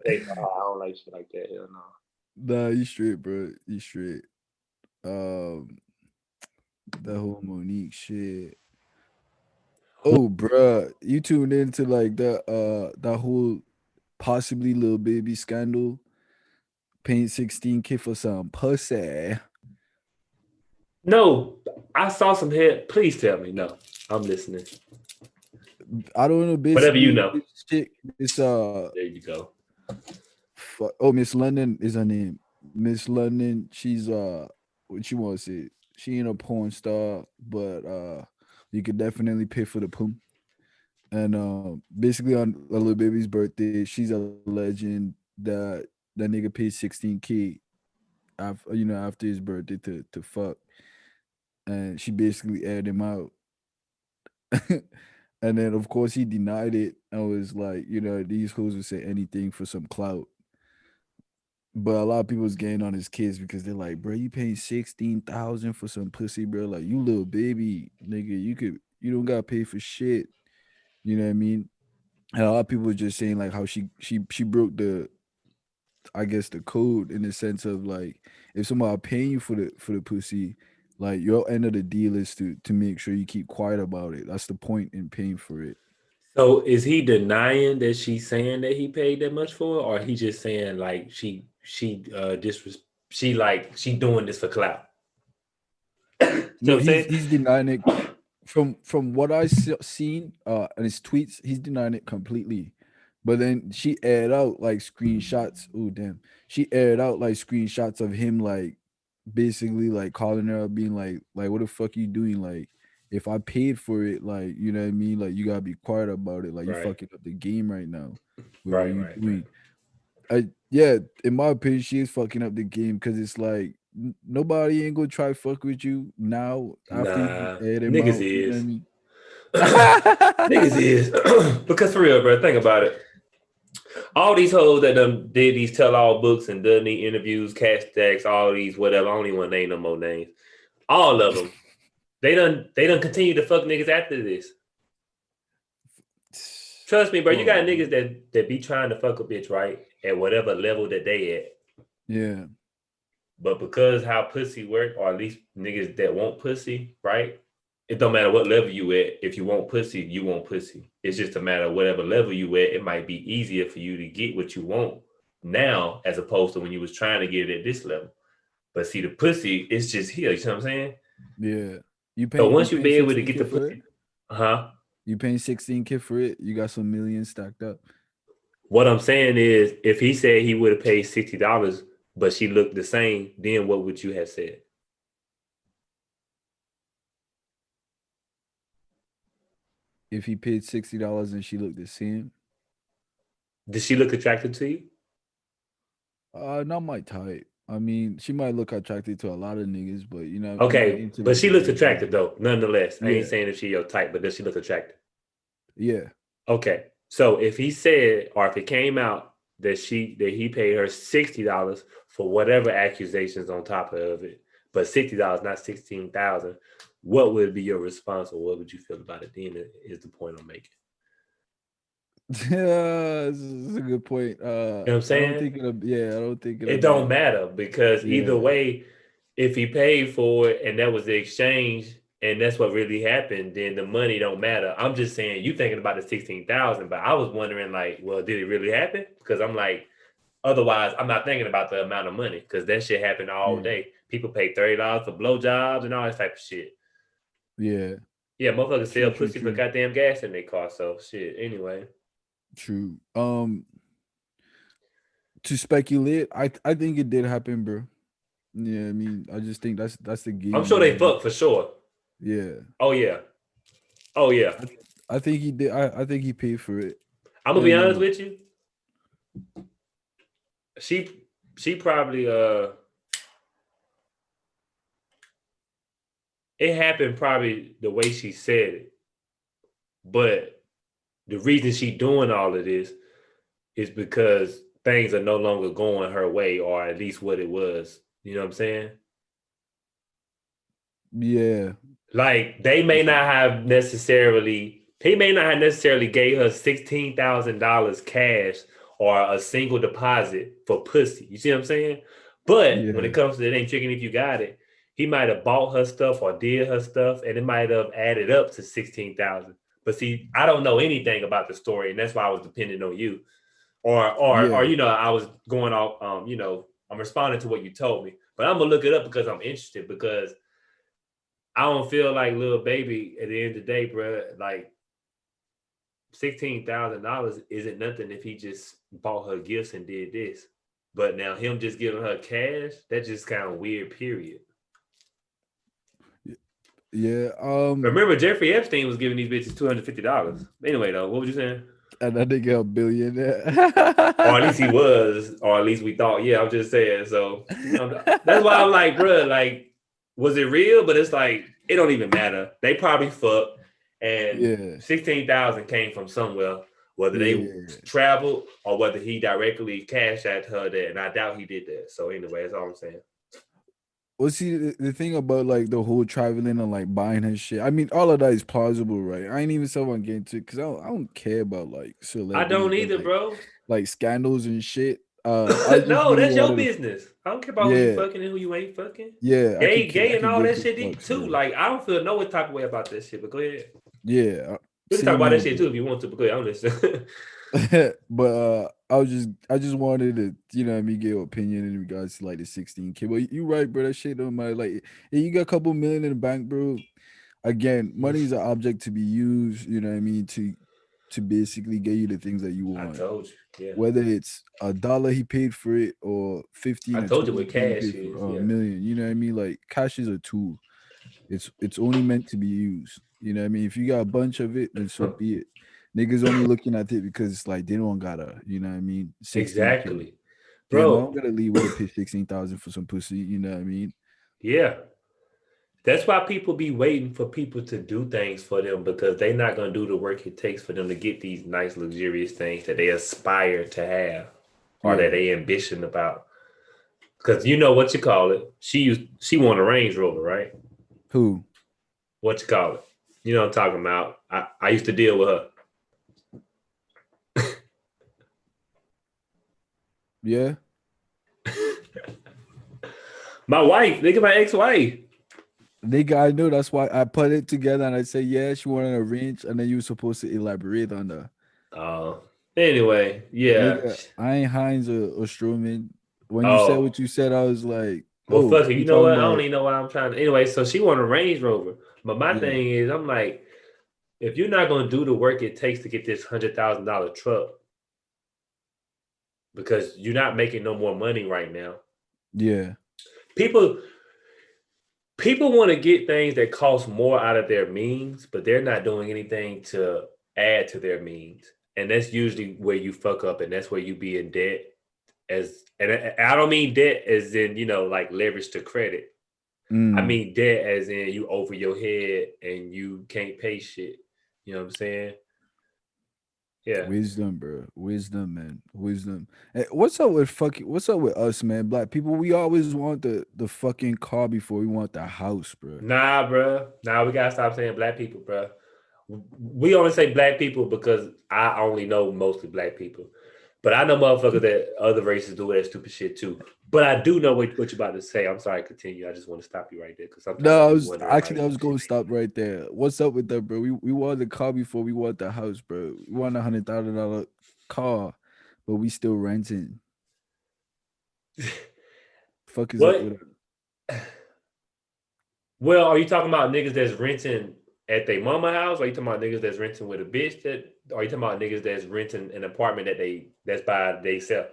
Hey, I don't like shit like that. Hell no. nah, you straight, bro. You straight. Um, that whole Monique shit. Oh, bruh, you tuned into like that whole possibly little baby scandal, paying 16K for some pussy. No, I saw some head. Please tell me. No, I'm listening. I don't know. Whatever you Basically, know. this chick, this There you go. oh, Miss London is her name. Miss London, she's what you want to say? She ain't a porn star, but you could definitely pay for the poom. And basically on a little baby's birthday, she's alleging that that nigga paid 16K after after his birthday to fuck, and she basically aired him out. And then of course he denied it and was like, these hoes would say anything for some clout. But a lot of people was getting on his kids because they're like, bro, you paying 16,000 for some pussy, bro. Like, you little baby, nigga. You don't gotta pay for shit. You know what I mean? And a lot of people were just saying like how she broke the, I guess, the code, in the sense of like, if somebody paying you for the pussy, like your end of the deal is to make sure you keep quiet about it. That's the point in paying for it. So is he denying that she's saying that he paid that much for it, or he just saying like she doing this for clout? You know No, what I'm he's saying? he's denying it. From what seen in his tweets, he's denying it completely. But then she aired out like screenshots. Oh damn, she aired out like screenshots of him like basically like calling her up, being like what the fuck you doing? Like, if I paid for it, like, you know what I mean? Like, you gotta be quiet about it. Like, you Right, fucking up the game right now with what right, you right, right. doing. Yeah, in my opinion, she is fucking up the game because it's like nobody ain't gonna try fuck with you now after you just Nah, aired him niggas out. You know is. what I Niggas mean? is. Because for real, bro, think about it. All these hoes that done did these tell all books and done these interviews, cash stacks, all these whatever. I don't even want to name no more names. All of them. They done continue to fuck niggas after this. Trust me, bro. You got Oh, niggas that be trying to fuck a bitch, right? At whatever level that they at. yeah, But because how pussy work, or at least niggas that want pussy, right? It don't matter what level you at. If you want pussy, you want pussy. It's just a matter of whatever level you at. It might be easier for you to get what you want now, as opposed to when you was trying to get it at this level. But see, the pussy, it's just here. You know what I'm saying? yeah. So You once you paying be able to get 16K the for it? pussy, huh? You paying 16K for it? You got some millions stacked up. What I'm saying is, if he said he would have paid $60, but she looked the same, then what would you have said? If he paid $60 and she looked the same, Did she look attractive to you? not my type. I mean, she might look attracted to a lot of niggas, but I'm not Okay, into but like she the looks regular attractive dude. though, nonetheless. I ain't Yeah, saying if she your type, but does she look attractive? yeah. Okay. So if he said, or if it came out that he paid her $60 for whatever accusations on top of it, but $60, not 16,000, what would be your response, or what would you feel about it? Then is the point I'm making. Yeah, this is a good point. You know what I'm I don't saying? think it'll. Yeah, I don't think it'll It be don't a. matter because either Yeah, way, if he paid for it and that was the exchange and that's what really happened, then the money don't matter. I'm just saying you thinking about the 16,000, but I was wondering like, well, did it really happen? Because I'm like, otherwise, I'm not thinking about the amount of money because that shit happened all yeah, day. People pay $30 for blowjobs and all that type of shit. yeah. Yeah, motherfuckers True, sell true, pussy for true, goddamn gas in their car. So shit. Anyway, true. To speculate, I think it did happen, bro. Yeah, I mean, I just think that's the I'm game sure they they do. fuck for sure. Yeah, Oh yeah. Oh yeah. I, I think he did. I think he paid for it, I'm gonna be and honest with you. She she probably it happened probably the way she said it, but the reason she doing all of this is because things are no longer going her way, or at least what it was. You know what I'm saying? yeah, Like they may not have necessarily, he may not have necessarily gave her $16,000 cash or a single deposit for pussy. You see what I'm saying? But when it yeah, comes to it ain't tricking if you got it, he might have bought her stuff or did her stuff, and it might have added up to 16,000. But see, I don't know anything about the story, and that's why I was depending on you. Or yeah, I was going off, I'm responding to what you told me. But I'm gonna look it up because I'm interested because I don't feel like little baby at the end of the day, bro. Like $16,000 isn't nothing if he just bought her gifts and did this. But now him just giving her cash, that's just kind of weird. Period. Yeah. Remember, Jeffrey Epstein was giving these bitches $250. Anyway, though, what were you saying? And that nigga a billionaire. Or at least he was, or at least we thought. Yeah, I'm just saying. So that's why I'm like, bro, like, was it real? But it's like it don't even matter. They probably fucked, and Yeah. 16,000 came from somewhere, whether they Yeah. traveled or whether he directly cashed at her that. And I doubt he did that. So anyway, that's all I'm saying. Well, see, the thing about like the whole traveling and like buying her shit, I mean, all of that is plausible, right? I ain't even someone getting to because I don't care about like I celebrities don't or either, bro. like scandals and shit. I just No, really that's your wanted, business. I don't care about who you yeah, fucking and who you ain't fucking. yeah, Gay I and could all give that two shit fucks, too. bro. Like I don't feel no type of way about that shit. But go ahead. Yeah, We can talk same about here, that shit too bro. if you want to. But go ahead. I'm listening. But I just wanted to, you know what I mean, get your opinion in regards to like the 16K. But you right, bro. That shit don't matter. Like, if you got a couple million in the bank, bro. Again, money is an object to be used, you know what I mean, to basically get you the things that you I want. told you. Yeah. Whether it's $1 he paid for it or I 15 or told you what 20K he cash paid for is. a Yeah. million. You know what I mean? Like cash is a tool. It's only meant to be used. You know what I mean? If you got a bunch of it, then so be it. Niggas only looking at it because it's like they don't gotta, you know what I mean? 16K. Exactly. Damn, I don't Bro. gotta leave with a pay 16,000 for some pussy, you know what I mean? Yeah. That's why people be waiting for people to do things for them because they not gonna do the work it takes for them to get these nice luxurious things that they aspire to have or that Yeah. they ambition about. Because you know what you call it. She won a Range Rover, right? Who? What you call it? You know what I'm talking about. I used to deal with her. Yeah. My wife, nigga, my ex-wife. Nigga, I know that's why I put it together and I say, yeah, she wanted a range, and then you were supposed to elaborate on the Oh, anyway, yeah. nigga. I ain't Heinz or Strowman. When you said Oh, what you said, I was like, well, oh, fuck it. you You know talking what? I don't about even know why I'm trying to. Anyway, so she won a Range Rover. But my yeah, thing is, I'm like, if you're not gonna do the work it takes to get this $100,000 truck because you're not making no more money right now, yeah, people people want to get things that cost more out of their means, but they're not doing anything to add to their means. And that's usually where you fuck up, and that's where you be in debt. And I don't mean debt as in like leverage to credit. I mm, mean debt as in you over your head and you can't pay shit. You know what I'm saying? Yeah. wisdom, bro, wisdom, man, wisdom. What's up with fucking? What's up with us, man? Black people, we always want the fucking car before we want the house, bro. Nah, bro. Nah, we gotta stop saying black people, bro. We only say black people because I only know mostly black people. But I know motherfuckers that other races do that stupid shit too. But I do know what you're about to say. I'm sorry, continue. I just want to stop you right there because sometimes I No, be wondering why I these was shit going to make. stop right there. What's up with that, bro? We want the car before we want the house, bro. We want $100,000 car, but we still renting. Fuck is up What? with it? Well, are you talking about niggas that's renting at their mama house? Or are you talking about niggas that's renting with a bitch? Are you talking about niggas that's renting an apartment that's by they sell?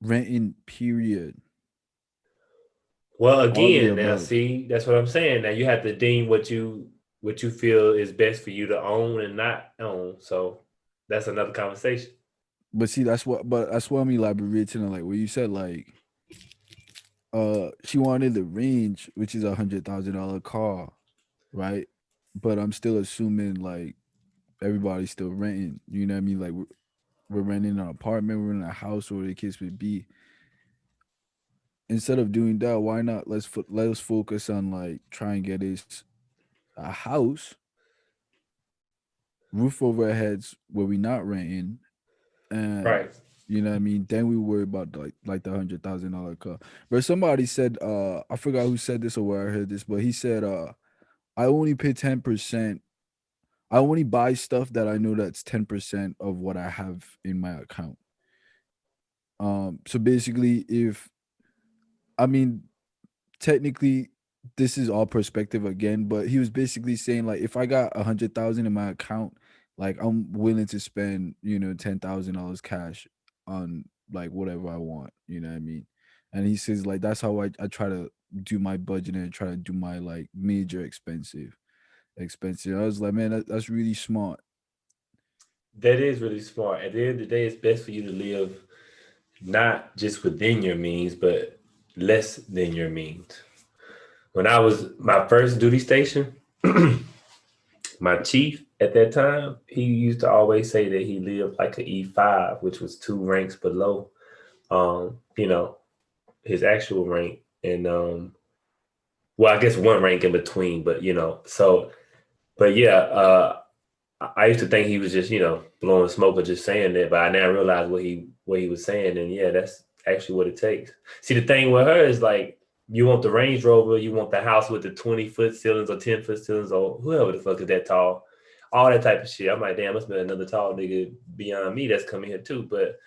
Renting, period. Well, All of the again, now above. see, that's what I'm saying. Now you have to deem what you feel is best for you to own and not own. So that's another conversation. But see, that's what I'm elaborating on. Like what you said, like she wanted the range, which is $100,000 car, right? But I'm still assuming like everybody's still renting. You know what I mean? Like we're renting an apartment, we're in a house, or the case would be. Instead of doing that, why not let us focus on like trying to get us a house, roof over our heads where we not renting, and Right. you know what I mean. Then we worry about like the $100,000 car. But somebody said, I forgot who said this or where I heard this, but he said, I only pay 10%. I only buy stuff that I know that's 10% of what I have in my account. So basically, if I mean technically this is all perspective again, but he was basically saying like if I got 100,000 in my account, like I'm willing to spend, $10,000 cash on like whatever I want, you know what I mean? And he says like that's how I try to do my budget and try to do my like major expensive. expensive. I was like, man, that's really smart. That is really smart. At the end of the day, it's best for you to live not just within your means, but less than your means. When I was my first duty station, my chief at that time, he used to always say that he lived like an E5, which was two ranks below, you know, his actual rank, and well, I guess one rank in between, but so, but yeah, I used to think he was just blowing smoke or just saying that, but I now realize what he was saying, and yeah, that's actually what it takes. See, the thing with her is like you want the Range Rover, you want the house with the 20-foot ceilings or 10-foot ceilings or whoever the fuck is that tall, all that type of shit. I'm like, damn, must be another tall nigga beyond me that's coming here too. But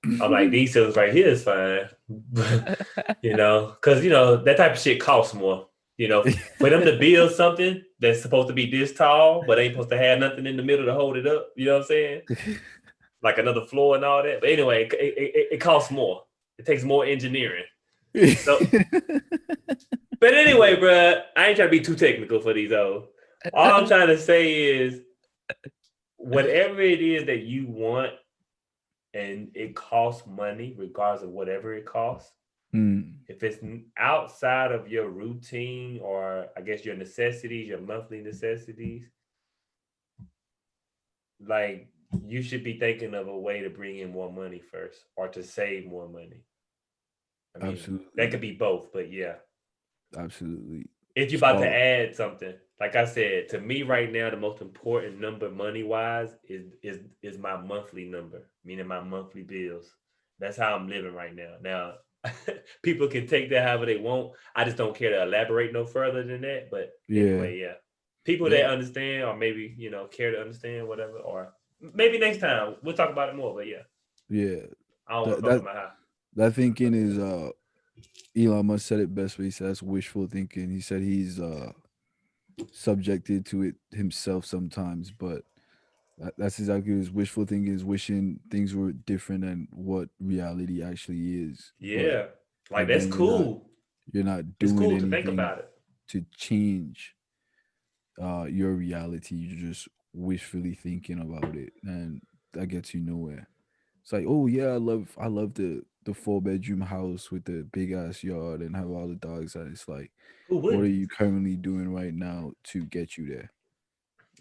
I'm like, these ceilings right here is fine, because that type of shit costs more. For them to build something that's supposed to be this tall, but ain't supposed to have nothing in the middle to hold it up. You know what I'm saying? Like another floor and all that. But anyway, it costs more. It takes more engineering. So, but anyway, bro, I ain't trying to be too technical for these old. All I'm trying to say is, whatever it is that you want, and it costs money, regardless of whatever it costs. If it's outside of your routine, or I guess your necessities, your monthly necessities, like you should be thinking of a way to bring in more money first, or to save more money. I mean, Absolutely. that could be both, but yeah. Absolutely. If you're about to add something, like I said, to me right now, the most important number money wise is my monthly number, meaning my monthly bills. That's how I'm living right now. Now, people can take that however they want. I just don't care to elaborate no further than that. But anyway, yeah. People that understand, or maybe care to understand, whatever, or maybe next time we'll talk about it more. But yeah. Yeah. I don't want to talk about how. That thinking is Elon Musk said it best, but he said that's wishful thinking. He said he's subjected to it himself sometimes, but that's exactly his wishful thinking, is wishing things were different than what reality actually is. Yeah, like that's then cool. You're not it's doing cool to think anything about it to change your reality. You're just wishfully thinking about it, and that gets you nowhere. It's like, oh yeah, I love the 4-bedroom house with the big ass yard and have all the dogs. And it's like, what are you currently doing right now to get you there?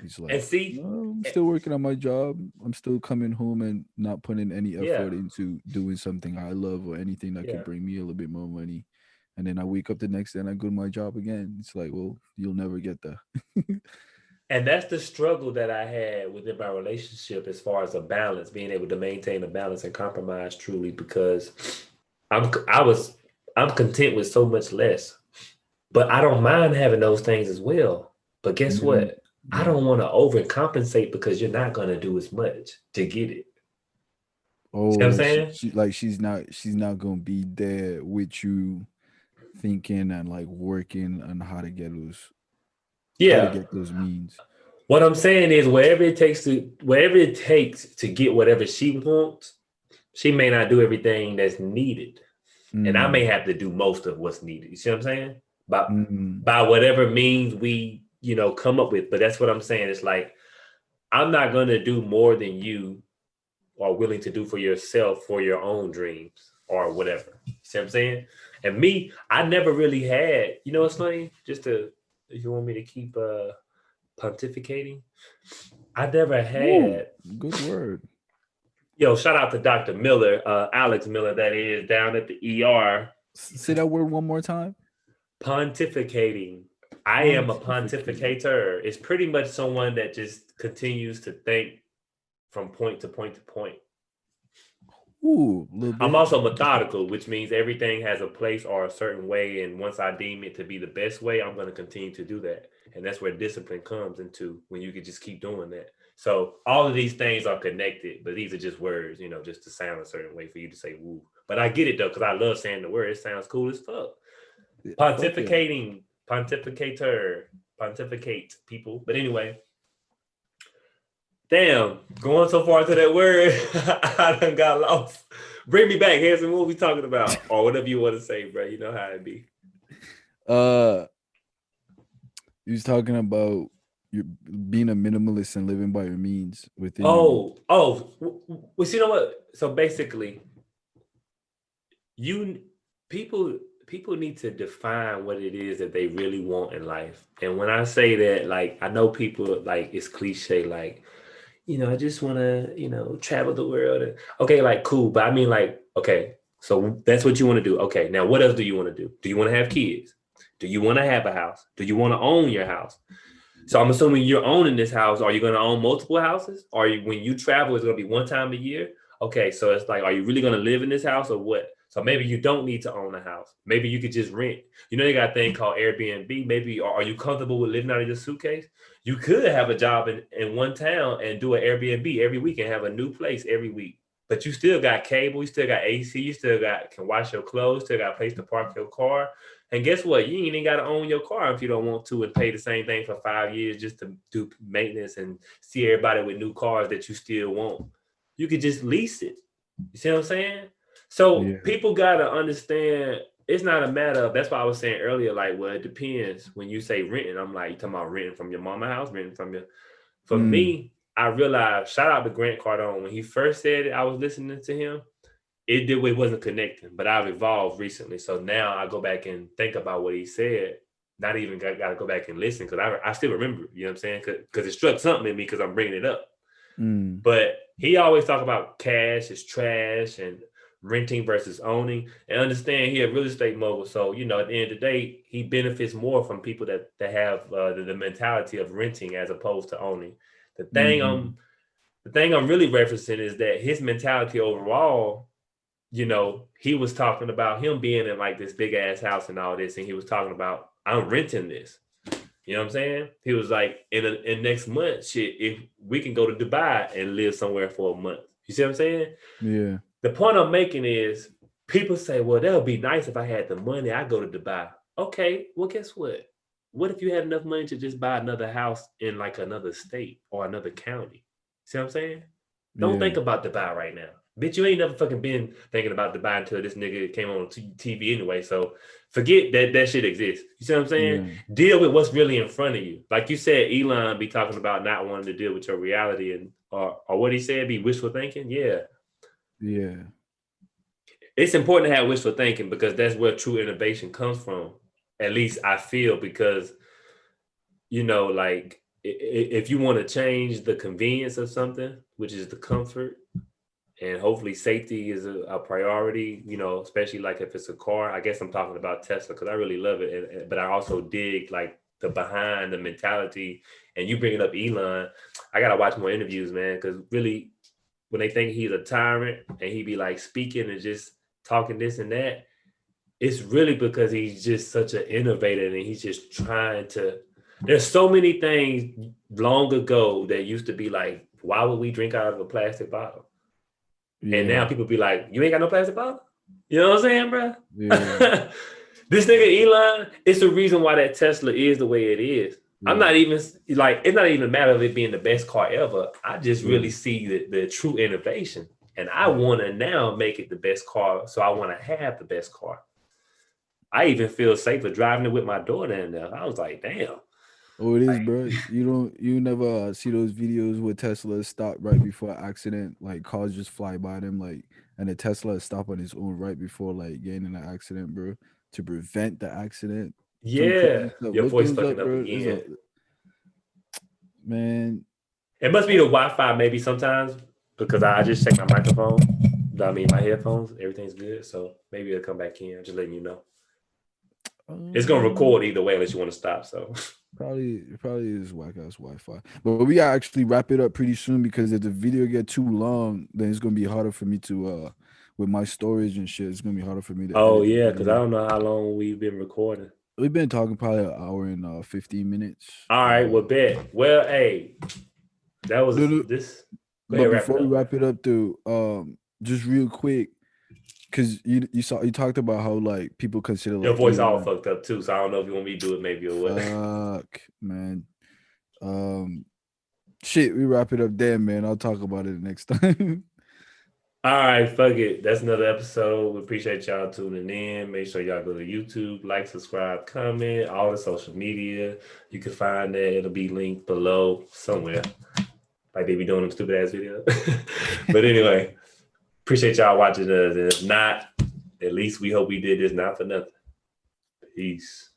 He's like, and see, I'm still working on my job. I'm still coming home and not putting any effort into doing something I love or anything that could bring me a little bit more money. And then I wake up the next day and I go to my job again. It's like, well, you'll never get there. And that's the struggle that I had within my relationship, as far as a balance, being able to maintain a balance and compromise truly, because I'm content with so much less. But I don't mind having those things as well. But guess what? I don't want to overcompensate, because you're not going to do as much to get it. Oh, see what I'm saying? She's not going to be there with you thinking and like working on how to get those means. What I'm saying is, whatever it takes to get whatever she wants, she may not do everything that's needed. And I may have to do most of what's needed. You see what I'm saying? By whatever means we, come up with. But that's what I'm saying. It's like, I'm not going to do more than you are willing to do for yourself, for your own dreams or whatever. You see what I'm saying? And me, I never really had, what's funny? If you want me to keep pontificating, I never had. Ooh, good word. Yo, shout out to Dr. Miller, Alex Miller, that is, down at the ER. Say that word one more time. Pontificating. I am a pontificator. It's pretty much someone that just continues to think from point to point to point. Ooh, I'm also methodical, which means everything has a place or a certain way. And once I deem it to be the best way, I'm going to continue to do that. And that's where discipline comes into, when you can just keep doing that. So all of these things are connected, but these are just words, just to sound a certain way for you to say woo. But I get it though, because I love saying the word. It sounds cool as fuck. Pontificating, pontificator, pontificate people. But anyway, damn, going so far to that word, I done got lost. Bring me back, Hanson. What we talking about? Or whatever you want to say, bro. You know how it be. He was talking about you're being a minimalist and living by your means within your means. Well, you know what? So basically, you people people need to define what it is that they really want in life. And when I say that, like, I know people, like, it's cliche, like, I just want to, travel the world. And, okay, like, cool. But I mean, like, okay, so that's what you want to do. Okay, now what else do you want to do? Do you want to have kids? Do you want to have a house? Do you want to own your house? So I'm assuming you're owning this house. Are you going to own multiple houses? Or when you travel, it's going to be one time a year? Okay, so it's like, are you really going to live in this house or what? So maybe you don't need to own a house. Maybe you could just rent. They got a thing called Airbnb. Maybe are you comfortable with living out of your suitcase? You could have a job in one town and do an Airbnb every week and have a new place every week. But you still got cable, you still got AC, you still can wash your clothes, still got a place to park your car. And guess what? You ain't even got to own your car if you don't want to and pay the same thing for 5 years just to do maintenance and see everybody with new cars that you still want. You could just lease it. You see what I'm saying? So Yeah. people got to understand it's not a matter of, that's why I was saying earlier, like, well, it depends. When you say renting, I'm like, you talking about renting from your mama house, renting from your, for Mm. me, I realized, shout out to Grant Cardone. When he first said it, I was listening to him. It wasn't connecting, but I've evolved recently. So now I go back and think about what he said. Not even got to go back and listen because I still remember, you know what I'm saying? Because it struck something in me because I'm bringing it up. Mm. But he always talk about cash is trash and renting versus owning, and understand he a real estate mogul. So at the end of the day, he benefits more from people that have the mentality of renting as opposed to owning. The thing Mm-hmm. I'm the thing I'm really referencing is that his mentality overall, he was talking about him being in like this big ass house and all this, and he was talking about, I'm renting this. You know what I'm saying? He was like, in next month, shit, if we can go to Dubai and live somewhere for a month. You see what I'm saying? Yeah. The point I'm making is people say, well, that would be nice if I had the money, I go to Dubai. Okay, well, guess what? What if you had enough money to just buy another house in like another state or another county? See what I'm saying? Don't Yeah. think about Dubai right now. Bitch, you ain't never fucking been thinking about Dubai until this nigga came on TV anyway. So forget that shit exists. You see what I'm saying? Yeah. Deal with what's really in front of you. Like you said, Elon be talking about not wanting to deal with your reality and or what he said, be wishful thinking. Yeah. Yeah. It's important to have wishful thinking because that's where true innovation comes from. At least I feel, because like, if you want to change the convenience of something, which is the comfort, and hopefully safety is a priority, especially like if it's a car. I guess I'm talking about Tesla because I really love it, but I also dig like the behind the mentality. And you bring it up, Elon. I gotta watch more interviews, man, because really, when they think he's a tyrant and he be like speaking and just talking this and that, it's really because he's just such an innovator and he's just trying to. There's so many things long ago that used to be like, why would we drink out of a plastic bottle? And now Yeah. people be like, you ain't got no plastic bottle? You know what I'm saying, bro? Yeah. This nigga Elon, it's the reason why that Tesla is the way it is. I'm Yeah. not even like, it's not even a matter of it being the best car ever. I just Yeah. really see the true innovation. And I Yeah. want to now make it the best car. So I want to have the best car. I even feel safer driving it with my daughter in there. I was like, damn. Oh, it is, bro. You never see those videos where Tesla stop right before an accident, like cars just fly by them, like, and the Tesla stop on its own right before like getting in an accident, bro, to prevent the accident. Some Yeah. crazy stuff. Your Look voice those fucking up, up bro. There's a again. man. It must be the Wi-Fi maybe sometimes, because I just checked my microphone. I mean, my headphones, everything's good. So maybe it'll come back in. I'm just letting you know. It's gonna Um, record either way unless you want to stop. So probably is whack ass Wi-Fi, but we gotta actually wrap it up pretty soon because if the video get too long, then it's gonna be harder for me to with my storage and shit. It's gonna be harder for me to oh edit the yeah, because I video. don't know how long we've been recording. We've been talking probably an hour and 15 minutes. All right, well, bet. Well, hey, that was No, no, this. Go but ahead, wrap it before we up, man. wrap it up, though, just real quick, because you talked about how like people consider Your like voice all Elon. fucked up too, so I don't know if you want me to do it maybe or what. Fuck, man. Um, shit, we wrap it up there, man. I'll talk about it next time. All right, fuck it. That's another episode. We appreciate y'all tuning in. Make sure y'all go to YouTube, like, subscribe, comment, all the social media. You can find that. It'll be linked below somewhere. Like they be doing them stupid ass videos. But anyway, appreciate y'all watching us. And if not, at least we hope we did this not for nothing. Peace.